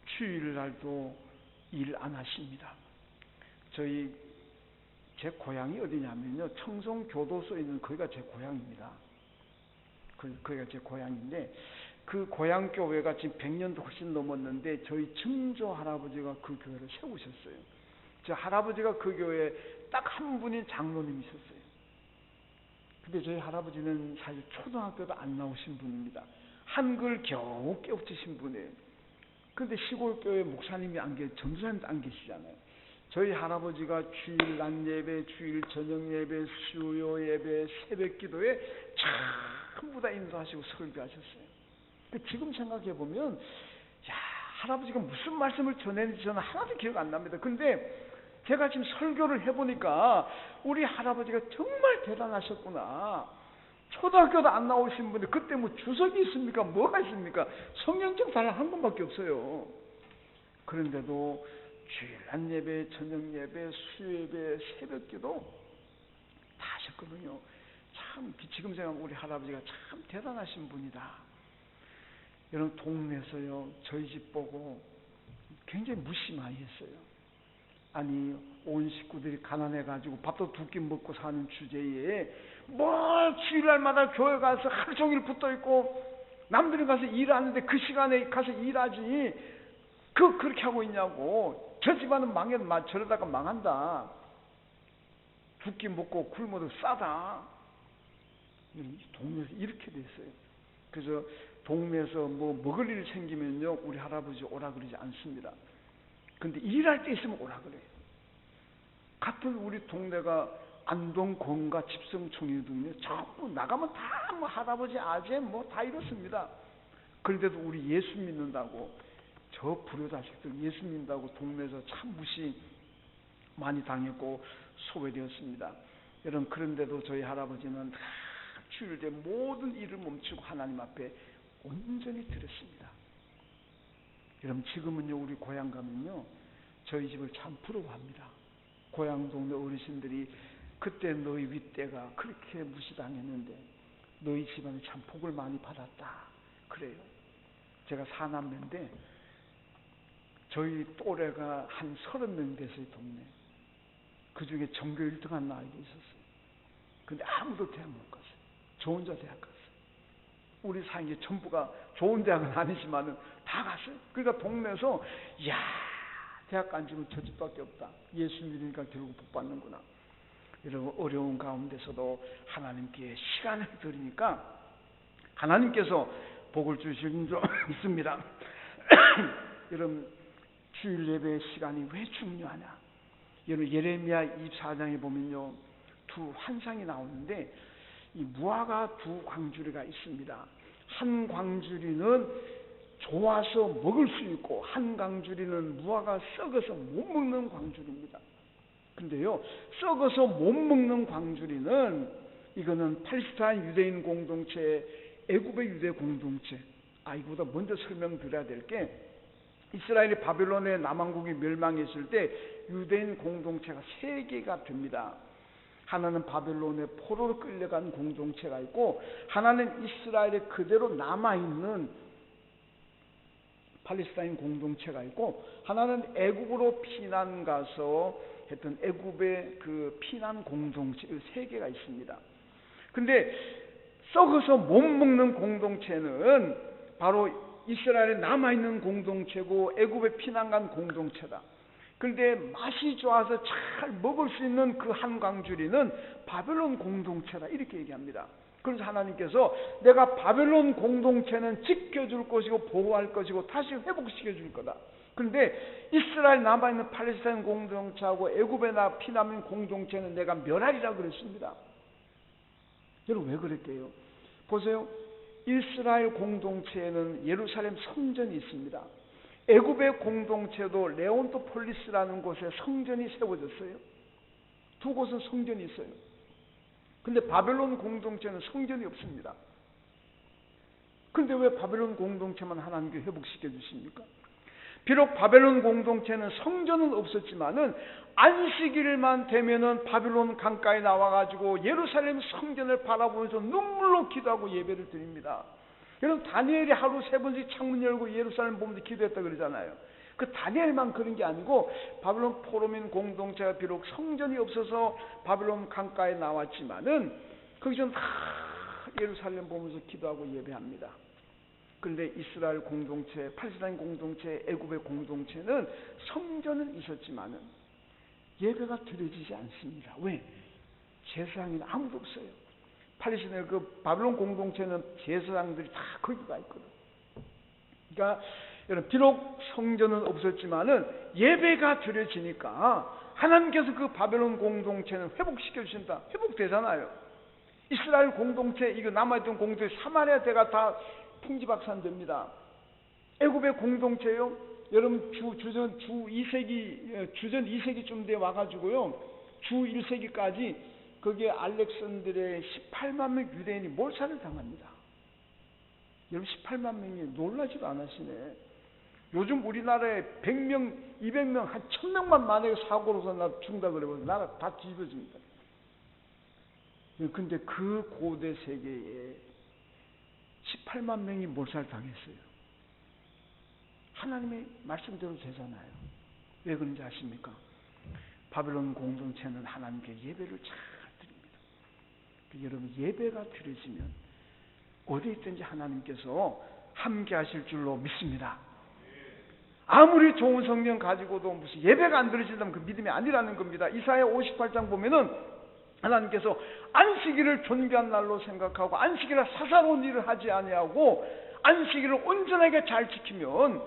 휴일날도 일 안 하십니다. 제 고향이 어디냐면요 청송교도소에 있는 거기가 제 고향입니다. 거기가 제 고향인데 그 고향 교회가 지금 100년도 훨씬 넘었는데 저희 증조 할아버지가 그 교회를 세우셨어요. 저 할아버지가 그 교회에 딱 한 분인 장로님이셨어요. 근데 저희 할아버지는 사실 초등학교도 안 나오신 분입니다. 한글 겨우 깨우치신 분이에요. 근데 시골 교회 목사님이 전도사님도 안 계시잖아요. 저희 할아버지가 주일 낮 예배, 주일 저녁 예배, 수요 예배, 새벽 기도에 전부 다 인도하시고 설교하셨어요. 지금 생각해 보면 할아버지가 무슨 말씀을 전했는지 저는 하나도 기억 안 납니다. 근데 제가 지금 설교를 해보니까 우리 할아버지가 정말 대단하셨구나. 초등학교도 안 나오신 분들 그때 뭐 주석이 있습니까? 뭐가 있습니까? 성경책 단 한 권밖에 없어요. 그런데도 주일 낮 예배, 저녁 예배, 수요 예배, 새벽 기도 다 하셨거든요. 참 지금 생각하면 우리 할아버지가 참 대단하신 분이다. 여러분 동네에서요 저희 집 보고 굉장히 무시 많이 했어요. 아니 온 식구들이 가난해가지고 밥도 2끼 먹고 사는 주제에 뭘 주일날마다 교회 가서 하루 종일 붙어있고 남들이 가서 일하는데 그 시간에 가서 일하지 그렇게 하고 있냐고. 저 집안은 저러다가 망한다. 2끼 먹고 굶어도 싸다. 동네에서 이렇게 됐어요. 그래서 동네에서 뭐 먹을 일 생기면요 우리 할아버지 오라 그러지 않습니다. 근데 일할 때 있으면 오라 그래요. 같은 우리 동네가 안동 권가 집성촌이거든요. 전부 나가면 다 뭐 할아버지 아재 뭐 다 이렇습니다. 그런데도 우리 예수 믿는다고 저 불효자식들 예수 믿는다고 동네에서 참 무시 많이 당했고 소외되었습니다. 여러분 그런데도 저희 할아버지는 주일에 모든 일을 멈추고 하나님 앞에 온전히 드렸습니다. 여러분 지금은요 우리 고향 가면요 저희 집을 참 부러워합니다. 고향 동네 어르신들이 그때 너희 윗대가 그렇게 무시당했는데 너희 집안이 참 복을 많이 받았다. 그래요. 제가 4남매인데 저희 또래가 한 30명 됐어요, 동네. 그 중에 전교 1등한 아이도 있었어요. 근데 아무도 대학 못 갔어요. 저 혼자 대학 갔어요. 우리 사이에 전부가 좋은 대학은 아니지만은 다 갔어요. 그러니까 동네에서 야, 대학 간 집은 저 집밖에 없다. 예수 믿으니까 결국 복 받는구나. 이런 어려운 가운데서도 하나님께 시간을 드리니까 하나님께서 복을 주시는 줄 믿습니다. 여러분, 주일 예배 시간이 왜 중요하냐? 여러분, 예레미야 24장에 보면요, 두 환상이 나오는데 이 무화과 두 광주리가 있습니다. 한 광주리는 좋아서 먹을 수 있고 한 광주리는 무화과 썩어서 못 먹는 광주리입니다. 근데요, 썩어서 못 먹는 광주리는 이거는 팔레스타인 유대인 공동체, 애굽의 유대 공동체. 이거보다 먼저 설명드려야 될 게 이스라엘이 바벨론의 남왕국이 멸망했을 때 유대인 공동체가 3개가 됩니다. 하나는 바벨론의 포로로 끌려간 공동체가 있고, 하나는 이스라엘에 그대로 남아있는 팔레스타인 공동체가 있고, 하나는 애굽으로 피난 가서 했던 애굽의 그 피난 공동체, 3개가 있습니다. 근데 썩어서 못 먹는 공동체는 바로 이스라엘에 남아있는 공동체고 애굽에 피난 간 공동체다. 그런데 맛이 좋아서 잘 먹을 수 있는 그 한 광주리는 바벨론 공동체다, 이렇게 얘기합니다. 그래서 하나님께서 내가 바벨론 공동체는 지켜줄 것이고 보호할 것이고 다시 회복시켜줄 거다. 그런데 이스라엘 남아있는 팔레스타인 공동체하고 애굽에 피난민 공동체는 내가 멸하리라 그랬습니다. 여러분, 왜 그랬게요? 보세요. 이스라엘 공동체에는 예루살렘 성전이 있습니다. 애굽의 공동체도 레온토폴리스라는 곳에 성전이 세워졌어요. 두 곳은 성전이 있어요. 근데 바벨론 공동체는 성전이 없습니다. 근데 왜 바벨론 공동체만 하나님께 회복시켜 주십니까? 비록 바벨론 공동체는 성전은 없었지만은 안식일만 되면은 바벨론 강가에 나와가지고 예루살렘 성전을 바라보면서 눈물로 기도하고 예배를 드립니다. 여러분, 다니엘이 하루 3번씩 창문 열고 예루살렘 보면서 기도했다 그러잖아요. 그 다니엘만 그런 게 아니고 바벨론 포로민 공동체가 비록 성전이 없어서 바벨론 강가에 나왔지만은 거기서는 다 예루살렘 보면서 기도하고 예배합니다. 그런데 이스라엘 공동체, 팔레스타인 공동체, 애굽의 공동체는 성전은 있었지만은 예배가 드려지지 않습니다. 왜? 제사장이 아무도 없어요. 팔레스타인 그 바벨론 공동체는 제사장들이 다 거기 가 있거든. 그러니까 여러분, 비록 성전은 없었지만은 예배가 드려지니까 하나님께서 그 바벨론 공동체는 회복시켜 주신다. 회복되잖아요. 이스라엘 공동체, 이거 남아있던 공동체, 사마리아 대가 다 풍지박산됩니다. 애굽의 공동체요, 여러분, 주전 2세기쯤 돼 와가지고요, 주 1세기까지 거기에 알렉산드리아의 18만 명 유대인이 몰살을 당합니다. 여러분, 18만 명이 놀라지도 않으시네. 요즘 우리나라에 100명, 200명, 한 1000명만 만약에 사고로서 나 죽는다 그러면 나라 다 뒤집어집니다. 근데 그 고대 세계에 18만 명이 몰살당했어요. 하나님의 말씀대로 되잖아요. 왜 그런지 아십니까? 바벨론 공동체는 하나님께 예배를 잘 드립니다. 여러분, 예배가 드려지면 어디 있든지 하나님께서 함께 하실 줄로 믿습니다. 아무리 좋은 성경 가지고도 무슨 예배가 안 드려진다면 그 믿음이 아니라는 겁니다. 이사야 58장 보면은 하나님께서 안식일을 존귀한 날로 생각하고 안식일에 사사로운 일을 하지 아니하고 안식일을 온전하게 잘 지키면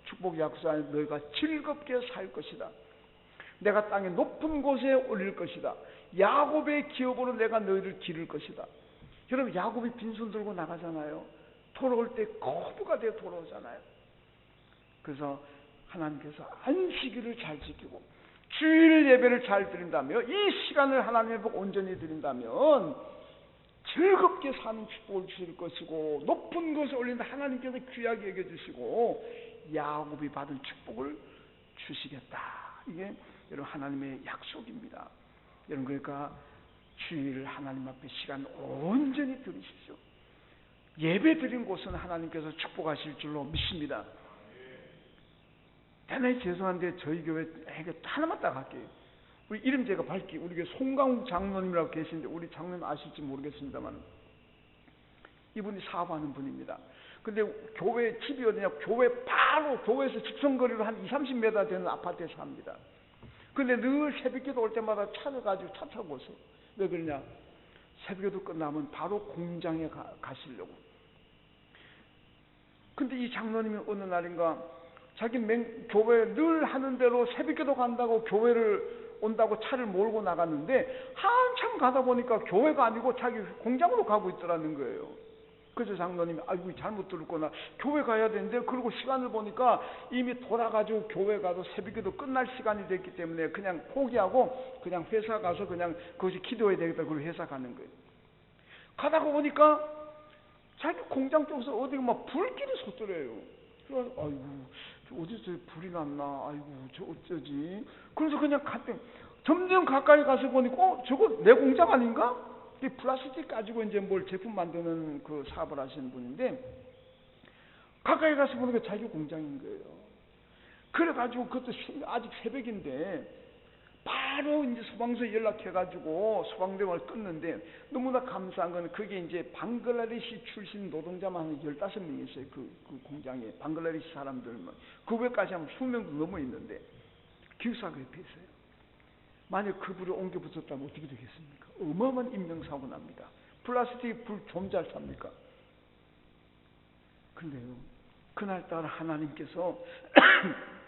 축복 약속하는 너희가 즐겁게 살 것이다. 내가 땅의 높은 곳에 올릴 것이다. 야곱의 기업으로 내가 너희를 기를 것이다. 여러분, 야곱이 빈손 들고 나가잖아요. 돌아올 때 거부가 되어 돌아오잖아요. 그래서 하나님께서 안식일을 잘 지키고 주일 예배를 잘 드린다며, 이 시간을 하나님의 복 온전히 드린다면 즐겁게 사는 축복을 주실 것이고 높은 곳에 올린다 하나님께서 귀하게 여겨주시고 야곱이 받은 축복을 주시겠다. 이게 여러분 하나님의 약속입니다. 여러분, 그러니까 주일 하나님 앞에 시간 온전히 드리십시오. 예배 드린 곳은 하나님께서 축복하실 줄로 믿습니다. 대단히 죄송한데 저희 교회 하나만 딱 할게요. 우리 이름 제가 밝히 우리 교회 송강욱 장로님이라고 계신데 우리 장로님 아실지 모르겠습니다만 이분이 사업하는 분입니다. 근데 교회 집이 어디냐? 교회 바로 교회에서 직선거리로 한 20-30m 되는 아파트에 삽니다. 근데 늘 새벽기도 올 때마다 차를 가지고 차 타고 오세요. 왜 그러냐? 새벽기도 끝나면 바로 공장에 가시려고. 근데 이 장로님이 어느 날인가 자기 교회 늘 하는 대로 새벽기도 간다고 교회를 온다고 차를 몰고 나갔는데 한참 가다 보니까 교회가 아니고 자기 공장으로 가고 있더라는 거예요. 그래서 장로님이 아이고 잘못 들었구나. 교회 가야 되는데 그리고 시간을 보니까 이미 돌아가지고 교회 가도 새벽기도 끝날 시간이 됐기 때문에 그냥 포기하고 그냥 회사 가서 그냥 거기서 기도해야 되겠다. 그리고 회사 가는 거예요. 가다가 보니까 자기 공장 쪽에서 어디가 막 불길이 솟더래요. 그래서 아이고 어디서 불이 났나. 아이고 저 어쩌지. 그래서 그냥 갔더니 점점 가까이 가서 보니까 저거 내 공장 아닌가? 플라스틱 가지고 이제 뭘 제품 만드는 그 사업을 하시는 분인데 가까이 가서 보니까 자기 공장인 거예요. 그래가지고 그것도 아직 새벽인데 바로 이제 소방서에 연락해가지고 소방대원을 끊는데 너무나 감사한 건 그게 이제 방글라데시 출신 노동자만 한 15명 있어요. 그 공장에 방글라데시 사람들만 그 외까지 하면 20명도 넘어 있는데 기숙사가 옆에 있어요. 만약 그 불을 옮겨 붙였다면 어떻게 되겠습니까? 어마어마한 인명사고 납니다. 플라스틱 불 좀 잘 삽니까? 근데요, 그날따라 하나님께서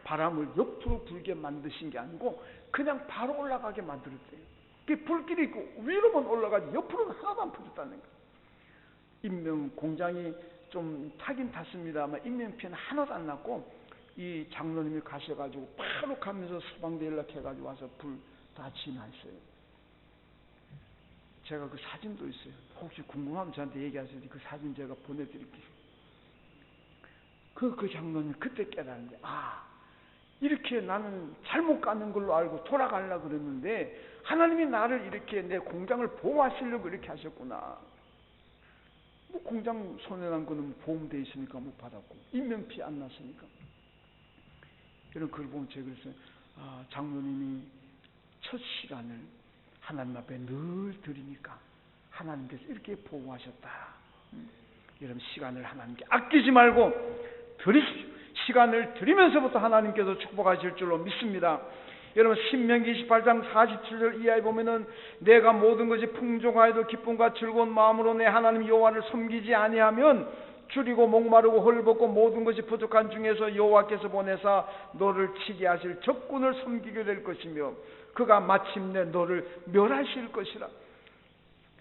바람을 옆으로 불게 만드신 게 아니고 그냥 바로 올라가게 만들었대요. 그 불길이 있고 위로만 올라가지 옆으로는 하나도 안 퍼졌다는 거예요. 인명 공장이 좀 타긴 탔습니다만 인명피해는 하나도 안 났고 이 장로님이 가셔가지고 바로 가면서 소방대 연락해가지고 와서 불 다 진화했어요. 제가 그 사진도 있어요. 혹시 궁금하면 저한테 얘기하세요. 그 사진 제가 보내드릴게요. 그 장로님 그때 깨달았는데 이렇게 나는 잘못 가는 걸로 알고 돌아가려고 그랬는데 하나님이 나를 이렇게 내 공장을 보호하시려고 이렇게 하셨구나. 뭐 공장 손해난 거는 보험돼 있으니까 못 받았고 인명피해 안 났으니까. 이런 글 보면 제가 그랬어요. 장로님이 첫 시간을 하나님 앞에 늘 드리니까 하나님께서 이렇게 보호하셨다. 여러분 시간을 하나님께 아끼지 말고 드리십시오. 시간을 드리면서부터 하나님께서 축복하실 줄로 믿습니다. 여러분 신명기 28장 47절 이하에 보면은 내가 모든 것이 풍족하여도 기쁨과 즐거운 마음으로 내 하나님 여호와를 섬기지 아니하면 줄이고 목마르고 헐벗고 모든 것이 부족한 중에서 여호와께서 보내사 너를 치게 하실 적군을 섬기게 될 것이며 그가 마침내 너를 멸하실 것이라.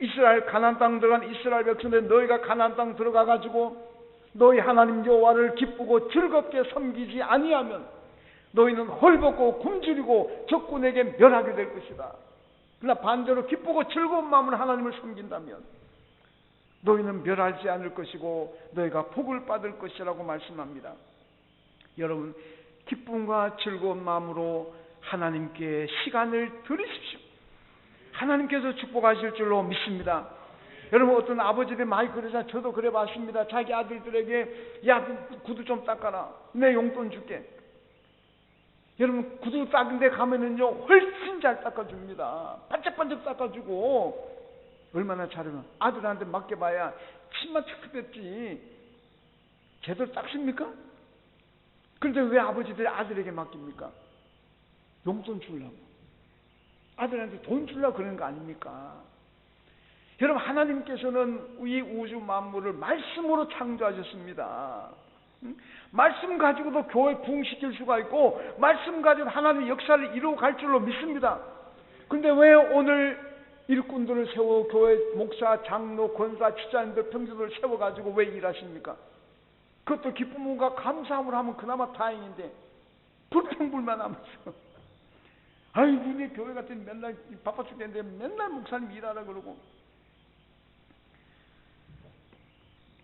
이스라엘 가나안 땅 들어간 이스라엘 백성들 너희가 가나안 땅 들어가 가지고 너희 하나님 여호와를 기쁘고 즐겁게 섬기지 아니하면 너희는 헐벗고 굶주리고 적군에게 멸하게 될 것이다. 그러나 반대로 기쁘고 즐거운 마음으로 하나님을 섬긴다면 너희는 멸하지 않을 것이고 너희가 복을 받을 것이라고 말씀합니다. 여러분 기쁨과 즐거운 마음으로 하나님께 시간을 드리십시오. 하나님께서 축복하실 줄로 믿습니다. 여러분 어떤 아버지들이 많이 그러잖아요. 저도 그래 봤습니다. 자기 아들들에게 야 구두 좀 닦아라. 내 용돈 줄게. 여러분 구두 닦은 데 가면은요 훨씬 잘 닦아줍니다. 반짝반짝 닦아주고 얼마나 잘하면 아들한테 맡겨봐야 침만 탁 뺐지 제대로 닦습니까? 그런데 왜 아버지들이 아들에게 맡깁니까? 용돈 주려고 아들한테 돈 주려고 그러는 거 아닙니까? 여러분 하나님께서는 이 우주 만물을 말씀으로 창조하셨습니다. 말씀 가지고도 교회 부흥시킬 수가 있고 말씀 가지고 하나님의 역사를 이루어갈 줄로 믿습니다. 그런데 왜 오늘 일꾼들을 세워 교회 목사, 장로, 권사, 집사님들, 평주들을 세워가지고 왜 일하십니까? 그것도 기쁨과 감사함을 하면 그나마 다행인데 불평불만하면서 아이고 내 교회 같은 맨날 바빠 죽겠는데 맨날 목사님 일하라 그러고.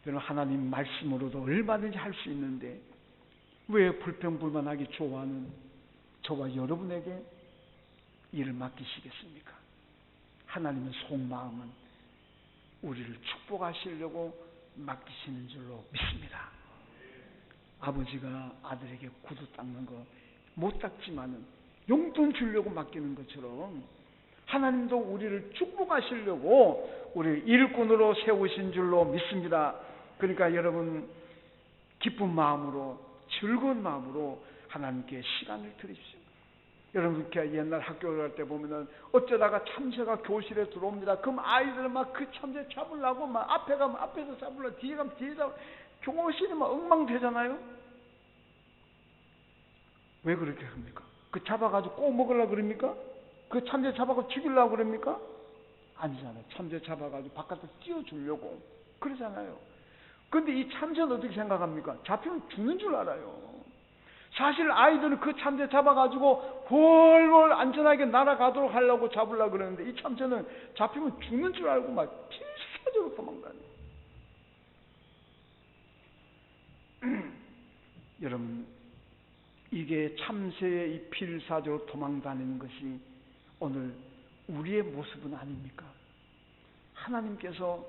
여러분 하나님 말씀으로도 얼마든지 할 수 있는데 왜 불평불만하기 좋아하는 저와 여러분에게 일을 맡기시겠습니까? 하나님의 속마음은 우리를 축복하시려고 맡기시는 줄로 믿습니다. 아버지가 아들에게 구두 닦는 거 못 닦지만은 용돈 주려고 맡기는 것처럼 하나님도 우리를 축복하시려고 우리를 일꾼으로 세우신 줄로 믿습니다. 그러니까 여러분 기쁜 마음으로 즐거운 마음으로 하나님께 시간을 드리십시오. 여러분 옛날 학교 갈 때 보면은 어쩌다가 참새가 교실에 들어옵니다. 그럼 아이들은 막 그 참새 잡으려고 막 앞에 가면 앞에서 잡으려고 뒤에 가면 뒤에 잡으려고 교실이 막 엉망되잖아요. 왜 그렇게 합니까? 그 잡아가지고 꼭 먹으려고 그럽니까? 그 참새 잡아가지고 죽이려고 그럽니까? 아니잖아요. 참새 잡아가지고 바깥에 띄워주려고 그러잖아요. 근데 이 참새는 어떻게 생각합니까? 잡히면 죽는 줄 알아요. 사실 아이들은 그 참새 잡아가지고 훨훨 안전하게 날아가도록 하려고 잡으려고 그러는데 이 참새는 잡히면 죽는 줄 알고 막 필사적으로 도망다녀요. 여러분 이게 참새의 이 필사적으로 도망다니는 것이 오늘 우리의 모습은 아닙니까? 하나님께서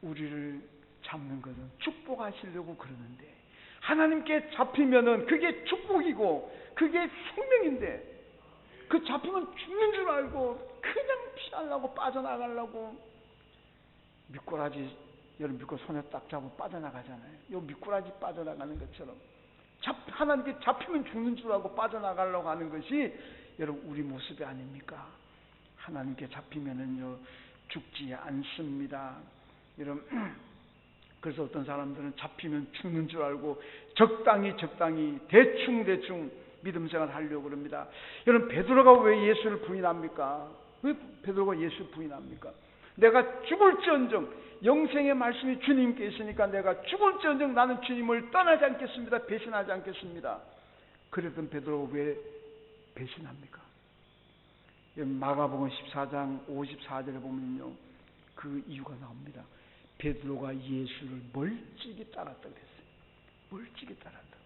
우리를 잡는 것은 축복하시려고 그러는데 하나님께 잡히면은 그게 축복이고 그게 생명인데 그 잡히면 죽는 줄 알고 그냥 피하려고 빠져나가려고 미꾸라지 여러분 미꾸라지 손에 딱 잡고 빠져나가잖아요. 요 미꾸라지 빠져나가는 것처럼 하나님께 잡히면 죽는 줄 알고 빠져나가려고 하는 것이 여러분 우리 모습이 아닙니까? 하나님께 잡히면은요 죽지 않습니다. 여러분 그래서 어떤 사람들은 잡히면 죽는 줄 알고 적당히 대충 믿음 생활 하려고 그럽니다. 여러분 베드로가 왜 예수를 부인합니까? 왜 베드로가 예수를 부인합니까? 내가 죽을지언정 영생의 말씀이 주님께 있으니까 내가 죽을지언정 나는 주님을 떠나지 않겠습니다. 배신하지 않겠습니다. 그랬던 베드로가 왜 배신합니까? 마가복음 14장 54절에 보면요 그 이유가 나옵니다. 베드로가 예수를 멀찍이 따랐다고 그랬어요. 멀찍이 따랐다.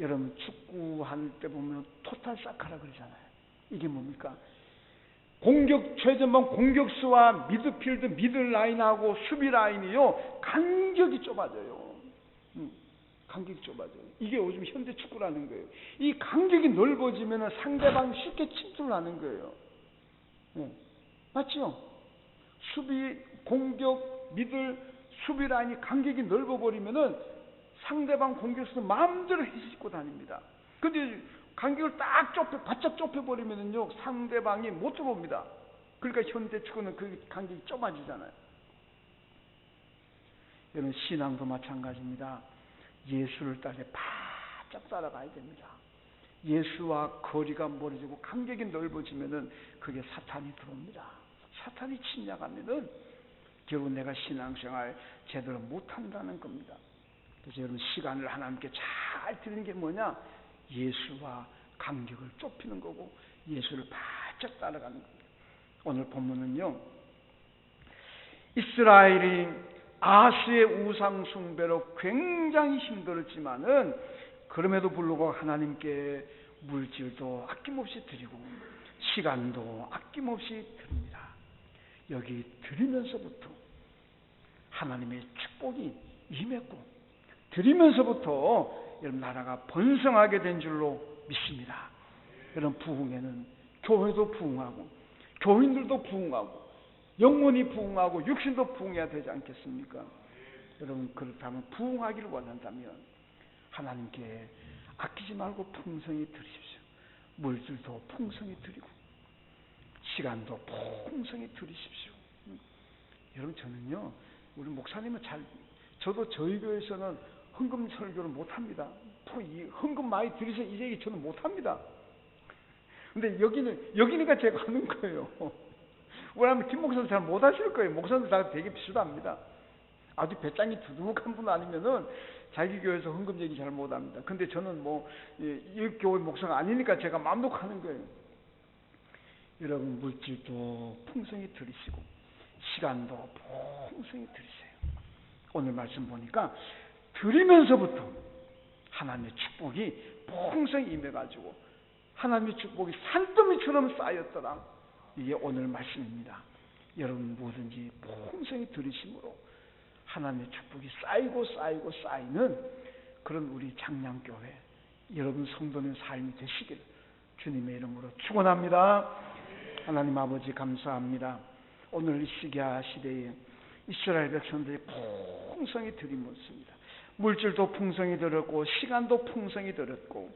여러분 축구할 때 보면 토탈 사카라 그러잖아요. 이게 뭡니까? 최전방 공격수와 미드필드 미들라인하고 수비라인이요 간격이 좁아져요. 간격이 좁아져요. 이게 요즘 현대 축구라는 거예요. 이 간격이 넓어지면 상대방 쉽게 침투를 하는 거예요. 맞죠? 수비, 공격, 미들, 수비 라인이 간격이 넓어버리면은 상대방 공격수도 마음대로 휘짓고 다닙니다. 근데 간격을 딱 바짝 좁혀버리면은요, 상대방이 못 들어옵니다. 그러니까 현대 축구는 그 간격이 좁아지잖아요. 여러분, 신앙도 마찬가지입니다. 예수를 바짝 따라가야 됩니다. 예수와 거리가 멀어지고 간격이 넓어지면은 그게 사탄이 들어옵니다. 사탄이 침략하면은 결국 내가 신앙생활 제대로 못한다는 겁니다. 그래서 여러분 시간을 하나님께 잘 드리는 게 뭐냐? 예수와 간격을 좁히는 거고 예수를 바짝 따라가는 겁니다. 오늘 본문은요, 이스라엘이 아스의 우상 숭배로 굉장히 힘들었지만은 그럼에도 불구하고 하나님께 물질도 아낌없이 드리고 시간도 아낌없이 드립니다. 여기 드리면서부터 하나님의 축복이 임했고 드리면서부터 여러분 나라가 번성하게 된 줄로 믿습니다. 여러분 부흥에는 교회도 부흥하고 교인들도 부흥하고 영혼이 부흥하고 육신도 부흥해야 되지 않겠습니까? 여러분 그렇다면 부흥하기를 원한다면 하나님께 아끼지 말고 풍성히 드리십시오. 물질도 풍성히 드리고 시간도 풍성히 드리십시오. 여러분 저는요 우리 목사님은 저도 저희 교회에서는 헌금 설교를 못합니다. 헌금 많이 드리세요 이 얘기 저는 못합니다. 근데 여기니까 제가 하는 거예요. 왜냐하면 김 목사는 잘 못하실 거예요. 목사님들 다 되게 비슷합니다. 아주 배짱이 두둑한 분 아니면은 자기 교회에서 헌금 얘기 잘 못합니다. 근데 저는 이 교회 목사가 아니니까 제가 마음 놓고 하는 거예요. 여러분 물질도 풍성히 드리시고 시간도 풍성히 드리세요. 오늘 말씀 보니까 드리면서부터 하나님의 축복이 풍성히 임해가지고 하나님의 축복이 산더미처럼 쌓였더라. 이게 오늘 말씀입니다. 여러분 뭐든지 풍성히 들으심으로 하나님의 축복이 쌓이고 쌓이는 그런 우리 장량교회 여러분 성도의 삶이 되시길 주님의 이름으로 축원합니다. 하나님 아버지 감사합니다. 오늘 이 시기야 시대에 이스라엘 백성들이 풍성히 드림었습니다. 물질도 풍성히 들었고 시간도 풍성히 들었고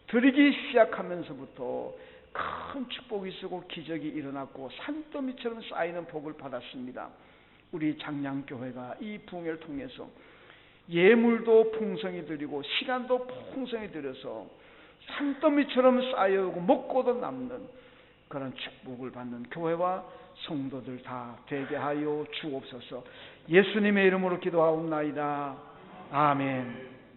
드리기 시작하면서부터 큰 축복이 있고 기적이 일어났고 산더미처럼 쌓이는 복을 받았습니다. 우리 장량교회가 이 부흥회를 통해서 예물도 풍성히 드리고 시간도 풍성히 들여서 산더미처럼 쌓여오고 먹고도 남는 그런 축복을 받는 교회와 성도들 다 되게 하여 주옵소서. 예수님의 이름으로 기도하옵나이다. 아멘.